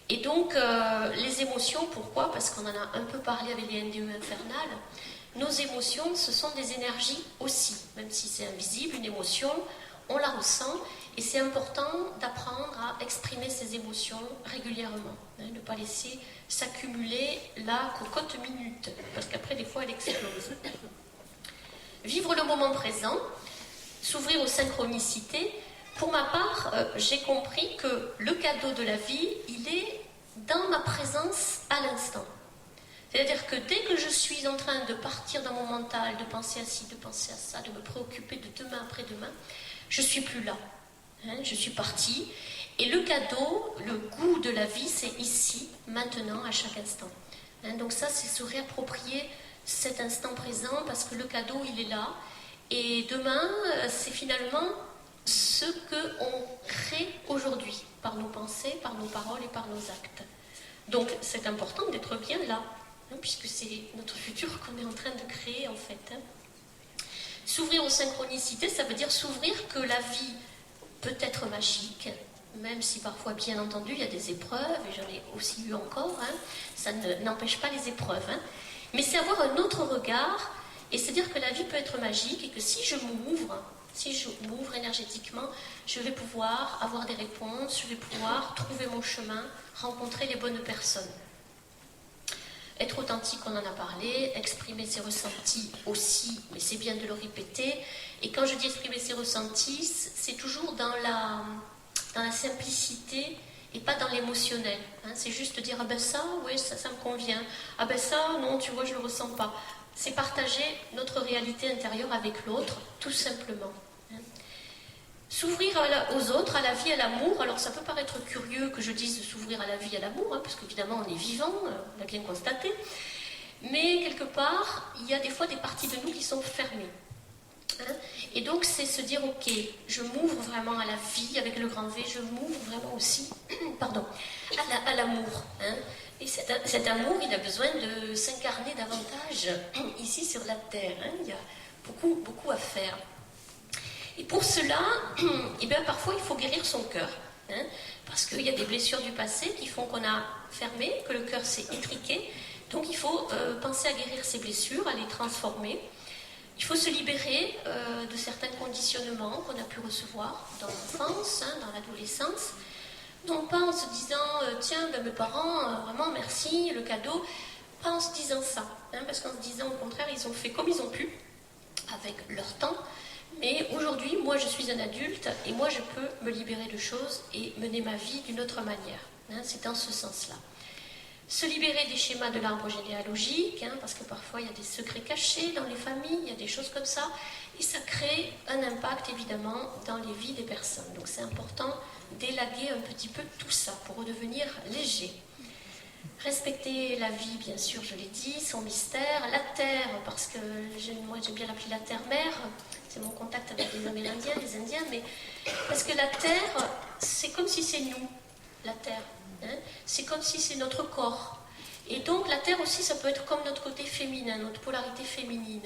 Et donc, les émotions, pourquoi? Parce qu'on en a un peu parlé avec les NDE infernales. Nos émotions, ce sont des énergies aussi. Même si c'est invisible, une émotion, on la ressent. Et c'est important d'apprendre à exprimer ces émotions régulièrement. Hein, ne pas laisser s'accumuler la cocotte minute. Parce qu'après, des fois, elle explose. Vivre le moment présent, s'ouvrir aux synchronicités. Pour ma part, j'ai compris que le cadeau de la vie, il est dans ma présence à l'instant. C'est-à-dire que dès que je suis en train de partir dans mon mental, de penser à ci, de penser à ça, de me préoccuper de demain après-demain, je ne suis plus là. Hein, je suis partie. Et le cadeau, le goût de la vie, c'est ici, maintenant, à chaque instant. Hein, donc ça, c'est se réapproprier cet instant présent parce que le cadeau, il est là. Et demain, c'est finalement ce qu'on crée aujourd'hui, par nos pensées, par nos paroles et par nos actes. Donc c'est important d'être bien là, hein, puisque c'est notre futur qu'on est en train de créer en fait. Hein. S'ouvrir aux synchronicités, ça veut dire s'ouvrir que la vie peut être magique, même si parfois, bien entendu, il y a des épreuves, et j'en ai aussi eu encore, hein, ça n'empêche pas les épreuves. Hein, mais c'est avoir un autre regard, et c'est dire que la vie peut être magique, et que si je m'ouvre énergétiquement, je vais pouvoir avoir des réponses, je vais pouvoir trouver mon chemin, rencontrer les bonnes personnes. Être authentique, on en a parlé, exprimer ses ressentis aussi, mais c'est bien de le répéter. Et quand je dis exprimer ses ressentis, c'est toujours dans la simplicité et pas dans l'émotionnel. Hein. C'est juste dire, ah ben ça, oui, ça me convient. Ah ben ça, non, tu vois, je ne le ressens pas. C'est partager notre réalité intérieure avec l'autre, tout simplement. Hein. S'ouvrir aux autres, à la vie, à l'amour. Alors ça peut paraître curieux que je dise de s'ouvrir à la vie, à l'amour, hein, parce qu'évidemment on est vivant, on l'a bien constaté. Mais quelque part, il y a des fois des parties de nous qui sont fermées. Hein. Et donc c'est se dire, ok, je m'ouvre vraiment à la vie avec le grand V, je m'ouvre vraiment aussi à l'amour. Hein. Et cet amour, il a besoin de s'incarner davantage ici sur la Terre. Hein. Il y a beaucoup, beaucoup à faire. Et pour cela, eh bien, parfois, il faut guérir son cœur. Hein, parce qu'il y a des blessures du passé qui font qu'on a fermé, que le cœur s'est étriqué. Donc, il faut penser à guérir ces blessures, à les transformer. Il faut se libérer de certains conditionnements qu'on a pu recevoir dans l'enfance, hein, dans l'adolescence. Non pas en se disant, tiens, ben, mes parents, vraiment, merci, le cadeau. Pas en se disant ça. Hein, parce qu'en se disant, au contraire, ils ont fait comme ils ont pu, avec leur temps. Mais aujourd'hui, moi, je suis un adulte et moi, je peux me libérer de choses et mener ma vie d'une autre manière. Hein, c'est dans ce sens-là. Se libérer des schémas de l'arbre généalogique, hein, parce que parfois, il y a des secrets cachés dans les familles, il y a des choses comme ça, et ça crée un impact, évidemment, dans les vies des personnes. Donc, c'est important d'élaguer un petit peu tout ça pour redevenir léger. Respecter la vie, bien sûr, je l'ai dit, son mystère, la terre, parce que moi, j'aime bien l'appeler la terre-mère. C'est mon contact avec les Amérindiens, les Indiens, mais parce que la terre, c'est comme si c'est nous, la terre. Hein, c'est comme si c'est notre corps. Et donc la terre aussi, ça peut être comme notre côté féminin, notre polarité féminine.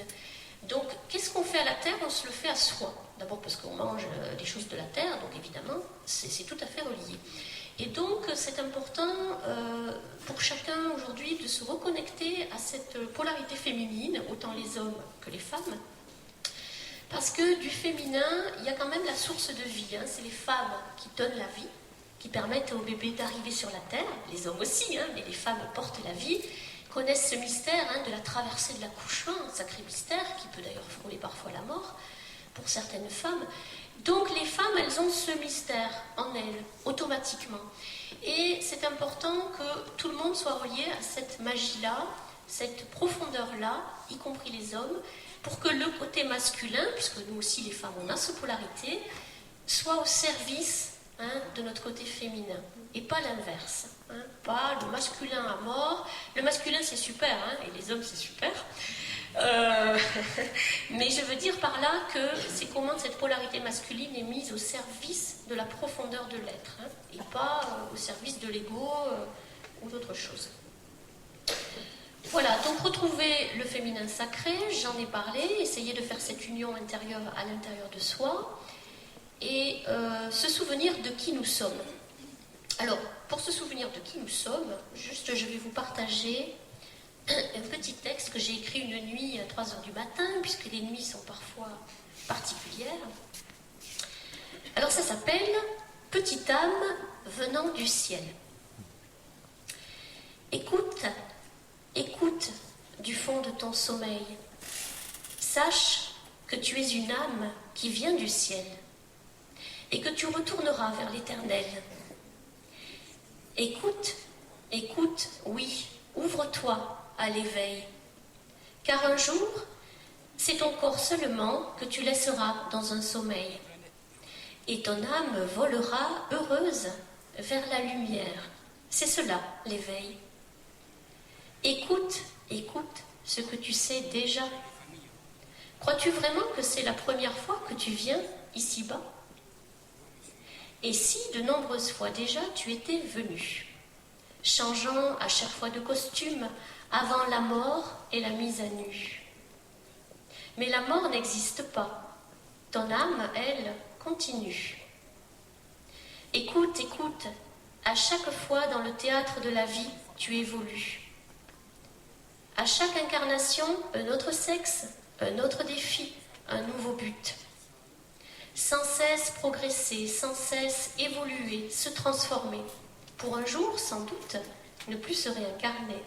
Donc qu'est-ce qu'on fait à la terre? On se le fait à soi. D'abord parce qu'on mange des choses de la terre, donc évidemment, c'est tout à fait relié. Et donc c'est important pour chacun aujourd'hui de se reconnecter à cette polarité féminine, autant les hommes que les femmes. Parce que du féminin, il y a quand même la source de vie. Hein. C'est les femmes qui donnent la vie, qui permettent aux bébés d'arriver sur la terre. Les hommes aussi, hein, mais les femmes portent la vie, connaissent ce mystère hein, de la traversée de l'accouchement, un sacré mystère qui peut d'ailleurs frôler parfois la mort pour certaines femmes. Donc les femmes, elles ont ce mystère en elles, automatiquement. Et c'est important que tout le monde soit relié à cette magie-là, cette profondeur-là, y compris les hommes, pour que le côté masculin, puisque nous aussi les femmes on a cette polarité, soit au service de notre côté féminin, et pas l'inverse. Pas le masculin à mort. Le masculin c'est super, et les hommes c'est super. Mais je veux dire par là que c'est comment cette polarité masculine est mise au service de la profondeur de l'être, et pas au service de l'ego ou d'autre chose. Voilà, donc retrouver le féminin sacré, j'en ai parlé, essayer de faire cette union intérieure à l'intérieur de soi, et se souvenir de qui nous sommes. Alors, pour se souvenir de qui nous sommes, juste je vais vous partager un petit texte que j'ai écrit une nuit à 3h du matin, puisque les nuits sont parfois particulières. Alors ça s'appelle « Petite âme venant du ciel ». Écoute, écoute du fond de ton sommeil. Sache que tu es une âme qui vient du ciel et que tu retourneras vers l'Éternel. Écoute, écoute, oui, ouvre-toi à l'éveil, car un jour, c'est ton corps seulement que tu laisseras dans un sommeil, et ton âme volera heureuse vers la lumière. C'est cela, l'éveil. Écoute, écoute ce que tu sais déjà. Crois-tu vraiment que c'est la première fois que tu viens ici-bas? Et si de nombreuses fois déjà tu étais venu, changeant à chaque fois de costume avant la mort et la mise à nu. Mais la mort n'existe pas. Ton âme, elle, continue. Écoute, écoute, à chaque fois dans le théâtre de la vie, tu évolues. À chaque incarnation, un autre sexe, un autre défi, un nouveau but. Sans cesse progresser, sans cesse évoluer, se transformer, pour un jour, sans doute, ne plus se réincarner,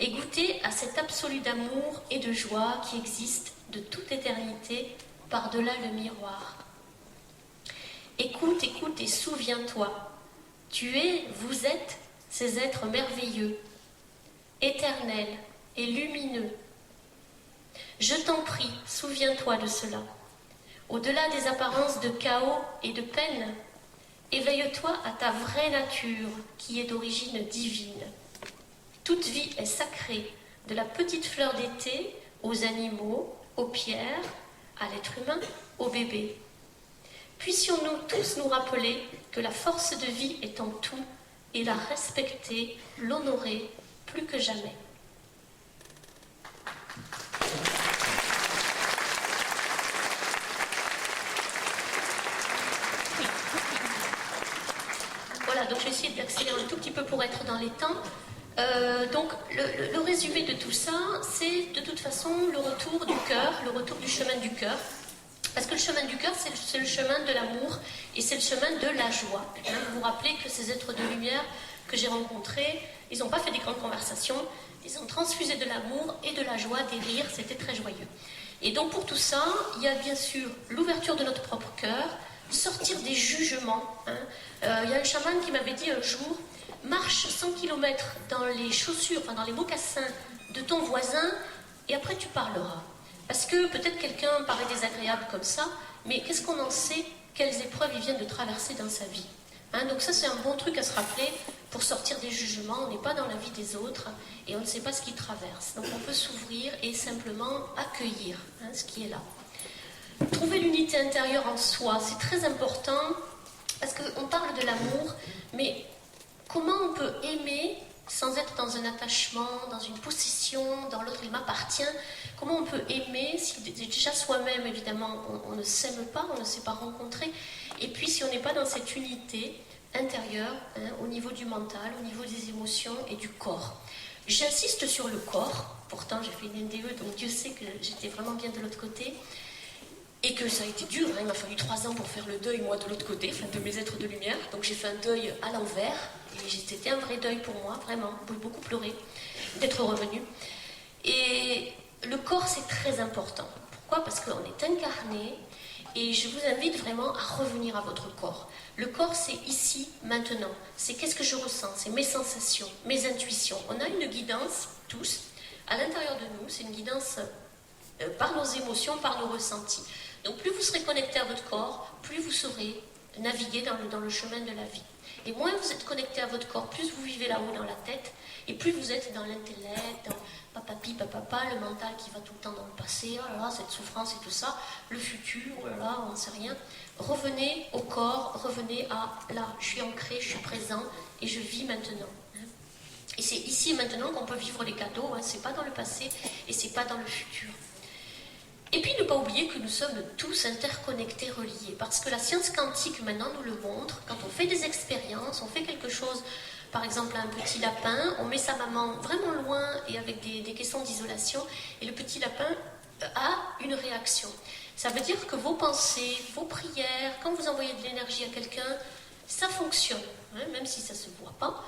et goûter à cet absolu d'amour et de joie qui existe de toute éternité par-delà le miroir. Écoute, écoute et souviens-toi, tu es, vous êtes ces êtres merveilleux, éternels et lumineux. Je t'en prie, souviens-toi de cela. Au-delà des apparences de chaos et de peine, éveille-toi à ta vraie nature qui est d'origine divine. Toute vie est sacrée, de la petite fleur d'été aux animaux, aux pierres, à l'être humain, au bébé. Puissions-nous tous nous rappeler que la force de vie est en tout et la respecter, l'honorer plus que jamais. Voilà, donc je vais essayer d'accélérer un tout petit peu pour être dans les temps. Donc le résumé de tout ça, c'est de toute façon le retour du cœur, le retour du chemin du cœur. Parce que le chemin du cœur, c'est le chemin de l'amour et c'est le chemin de la joie. Vous vous rappelez que ces êtres de lumière que j'ai rencontrés, ils n'ont pas fait des grandes conversations, ils ont transfusé de l'amour et de la joie, des rires, c'était très joyeux. Et donc pour tout ça, il y a bien sûr l'ouverture de notre propre cœur, sortir des jugements. Il y a un chaman qui m'avait dit un jour, marche 100 km dans les chaussures, enfin dans les mocassins de ton voisin et après tu parleras. Parce que peut-être quelqu'un paraît désagréable comme ça, mais qu'est-ce qu'on en sait, quelles épreuves il vient de traverser dans sa vie. Donc ça c'est un bon truc à se rappeler pour sortir des jugements, on n'est pas dans la vie des autres et on ne sait pas ce qu'ils traversent. Donc on peut s'ouvrir et simplement accueillir ce qui est là. Trouver l'unité intérieure en soi, c'est très important parce qu'on parle de l'amour, mais comment on peut aimer sans être dans un attachement, dans une possession, dans l'autre il m'appartient. Comment on peut aimer si déjà soi-même, évidemment, on ne s'aime pas, on ne s'est pas rencontrer. Et puis si on n'est pas dans cette unité intérieure, au niveau du mental, au niveau des émotions et du corps. J'insiste sur le corps, pourtant j'ai fait une NDE, donc Dieu sait que j'étais vraiment bien de l'autre côté. Et que ça a été dur, il m'a fallu 3 ans pour faire le deuil, moi, de l'autre côté, de mes êtres de lumière. Donc j'ai fait un deuil à l'envers, et c'était un vrai deuil pour moi, vraiment, beaucoup pleurer, d'être revenue. Et le corps, c'est très important. Pourquoi? Parce qu'on est incarné, et je vous invite vraiment à revenir à votre corps. Le corps, c'est ici, maintenant. C'est qu'est-ce que je ressens, c'est mes sensations, mes intuitions. On a une guidance, tous, à l'intérieur de nous, c'est une guidance par nos émotions, par nos ressentis. Donc plus vous serez connecté à votre corps, plus vous saurez naviguer dans le chemin de la vie. Et moins vous êtes connecté à votre corps, plus vous vivez là-haut dans la tête, et plus vous êtes dans l'intellect, dans papapi, papapa, le mental qui va tout le temps dans le passé, oh là là, cette souffrance et tout ça, le futur, oh là là, on ne sait rien. Revenez au corps, revenez à là, je suis ancré, je suis présent, et je vis maintenant. Et c'est ici et maintenant qu'on peut vivre les cadeaux, c'est pas dans le passé, et c'est pas dans le futur. Et puis ne pas oublier que nous sommes tous interconnectés, reliés, parce que la science quantique maintenant nous le montre. Quand on fait des expériences, on fait quelque chose, par exemple un petit lapin, on met sa maman vraiment loin et avec des caissons d'isolation, et le petit lapin a une réaction. Ça veut dire que vos pensées, vos prières, quand vous envoyez de l'énergie à quelqu'un, ça fonctionne, même si ça ne se voit pas,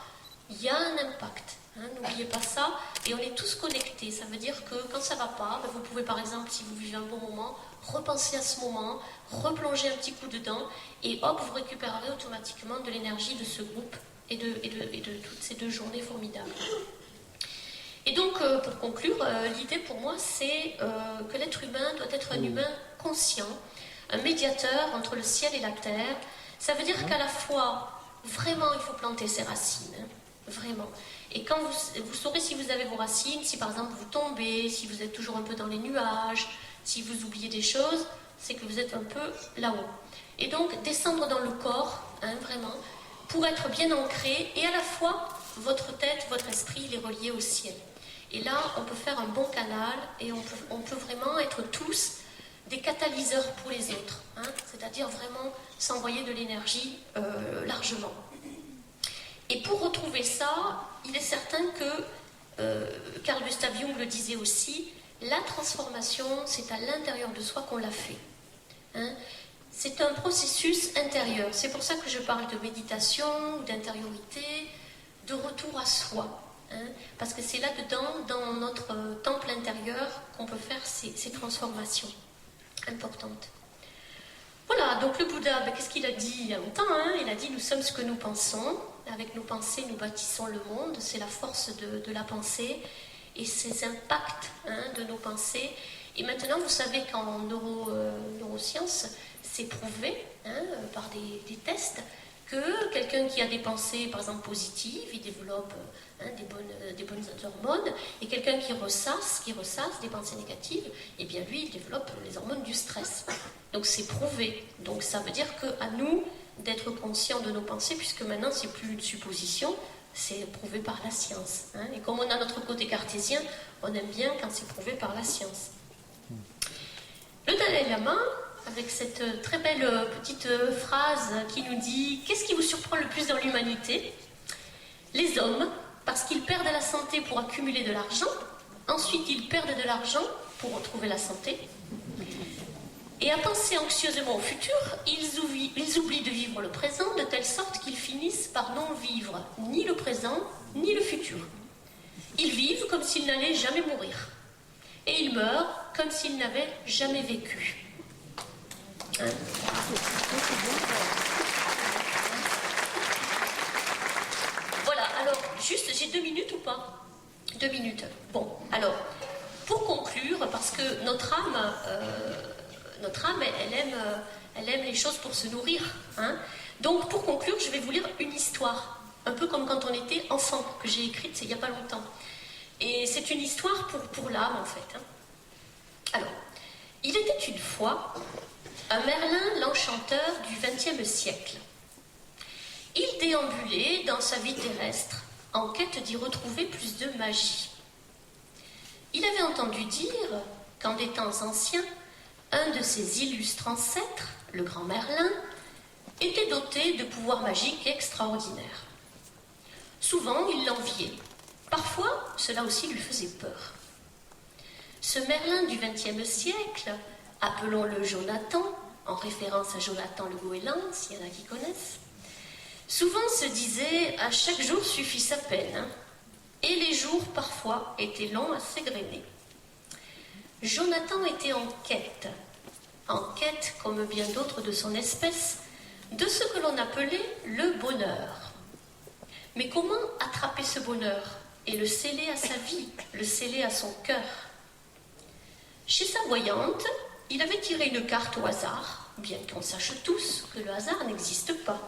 il y a un impact. N'oubliez pas ça, et on est tous connectés. Ça veut dire que quand ça ne va pas, vous pouvez par exemple, si vous vivez un bon moment, repenser à ce moment, replonger un petit coup dedans, et hop, vous récupérerez automatiquement de l'énergie de ce groupe et de toutes ces 2 journées formidables. Et donc, pour conclure, l'idée pour moi, c'est que l'être humain doit être un humain conscient, un médiateur entre le ciel et la terre. Ça veut dire qu'à la fois, vraiment, il faut planter ses racines, vraiment. Et quand vous saurez si vous avez vos racines, si par exemple vous tombez, si vous êtes toujours un peu dans les nuages, si vous oubliez des choses, c'est que vous êtes un peu là-haut. Et donc descendre dans le corps, vraiment, pour être bien ancré, et à la fois votre tête, votre esprit, il est relié au ciel. Et là, on peut faire un bon canal, et on peut vraiment être tous des catalyseurs pour les autres, c'est-à-dire vraiment s'envoyer de l'énergie largement. Et pour retrouver ça, il est certain que, Carl Gustav Jung le disait aussi, la transformation, c'est à l'intérieur de soi qu'on la fait. C'est un processus intérieur. C'est pour ça que je parle de méditation, d'intériorité, de retour à soi. Parce que c'est là-dedans, dans notre temple intérieur, qu'on peut faire ces transformations importantes. Voilà, donc le Bouddha, qu'est-ce qu'il a dit il y a longtemps Il a dit, nous sommes ce que nous pensons. Avec nos pensées, nous bâtissons le monde. C'est la force de la pensée et ces impacts de nos pensées. Et maintenant, vous savez qu'en neurosciences, c'est prouvé par des tests que quelqu'un qui a des pensées, par exemple, positives, il développe des bonnes hormones, et quelqu'un qui ressasse des pensées négatives, eh bien lui, il développe les hormones du stress. Donc c'est prouvé. Donc ça veut dire qu'à nous d'être conscients de nos pensées, puisque maintenant c'est plus une supposition, c'est prouvé par la science. Et comme on a notre côté cartésien, on aime bien quand c'est prouvé par la science. Le Dalai Lama, avec cette très belle petite phrase qui nous dit « Qu'est-ce qui vous surprend le plus dans l'humanité ?» Les hommes, parce qu'ils perdent la santé pour accumuler de l'argent, ensuite ils perdent de l'argent pour retrouver la santé, et à penser anxieusement au futur, ils oublient de vivre le présent de telle sorte qu'ils finissent par non vivre ni le présent ni le futur. Ils vivent comme s'ils n'allaient jamais mourir, et ils meurent comme s'ils n'avaient jamais vécu. Voilà, alors, juste, j'ai 2 minutes ou pas 2 minutes. Bon, alors, pour conclure, parce que notre âme, elle aime les choses pour se nourrir. Donc, pour conclure, je vais vous lire une histoire, un peu comme quand on était enfant, que j'ai écrite il n'y a pas longtemps. Et c'est une histoire pour l'âme, en fait. Alors, il était une fois un Merlin l'enchanteur du XXe siècle. Il déambulait dans sa vie terrestre en quête d'y retrouver plus de magie. Il avait entendu dire qu'en des temps anciens, un de ses illustres ancêtres, le grand Merlin, était doté de pouvoirs magiques extraordinaires. Souvent, il l'enviait. Parfois, cela aussi lui faisait peur. Ce Merlin du XXe siècle, appelons-le Jonathan, en référence à Jonathan le Goéland, s'il y en a qui connaissent, souvent se disait « à chaque jour suffit sa peine », et les jours, parfois, étaient longs à s'égrener. Jonathan était en quête, comme bien d'autres de son espèce, de ce que l'on appelait le bonheur. Mais comment attraper ce bonheur et le sceller à sa vie, le sceller à son cœur ? Chez sa voyante, il avait tiré une carte au hasard, bien qu'on sache tous que le hasard n'existe pas.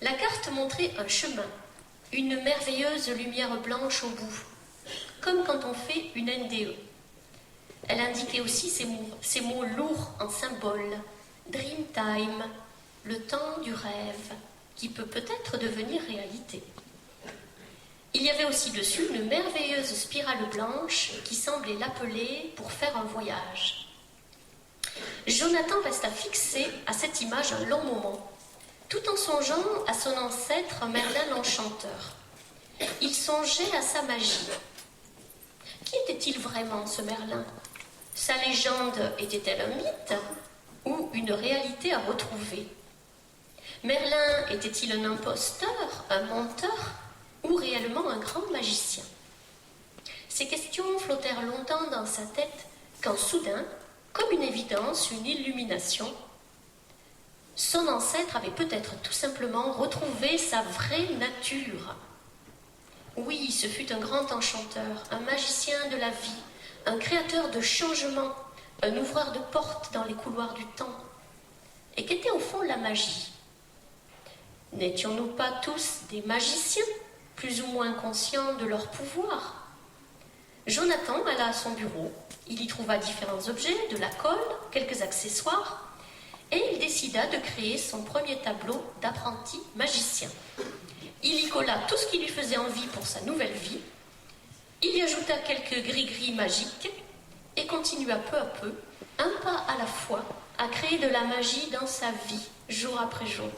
La carte montrait un chemin, une merveilleuse lumière blanche au bout, comme quand on fait une NDE. Elle indiquait aussi ces mots lourds en symboles, Dream Time, le temps du rêve, qui peut peut-être devenir réalité. Il y avait aussi dessus une merveilleuse spirale blanche qui semblait l'appeler pour faire un voyage. Jonathan resta fixé à cette image un long moment, tout en songeant à son ancêtre Merlin l'Enchanteur. Il songeait à sa magie. Qui était-il vraiment, ce Merlin? Sa légende était-elle un mythe ou une réalité à retrouver? Merlin était-il un imposteur, un menteur ou réellement un grand magicien? Ces questions flottèrent longtemps dans sa tête quand soudain, comme une évidence, une illumination, son ancêtre avait peut-être tout simplement retrouvé sa vraie nature. Oui, ce fut un grand enchanteur, un magicien de la vie, un créateur de changements, un ouvreur de portes dans les couloirs du temps. Et qu'était au fond la magie? N'étions-nous pas tous des magiciens, plus ou moins conscients de leur pouvoir? Jonathan alla à son bureau. Il y trouva différents objets, de la colle, quelques accessoires, et il décida de créer son premier tableau d'apprenti magicien. Il y colla tout ce qui lui faisait envie pour sa nouvelle vie. Il y ajouta quelques gris-gris magiques et continua peu à peu, un pas à la fois, à créer de la magie dans sa vie, jour après jour.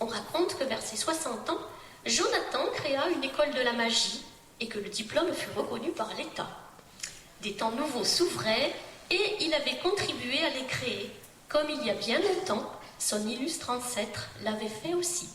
On raconte que vers ses 60 ans, Jonathan créa une école de la magie et que le diplôme fut reconnu par l'État. Des temps nouveaux s'ouvraient et il avait contribué à les créer, comme il y a bien longtemps, son illustre ancêtre l'avait fait aussi.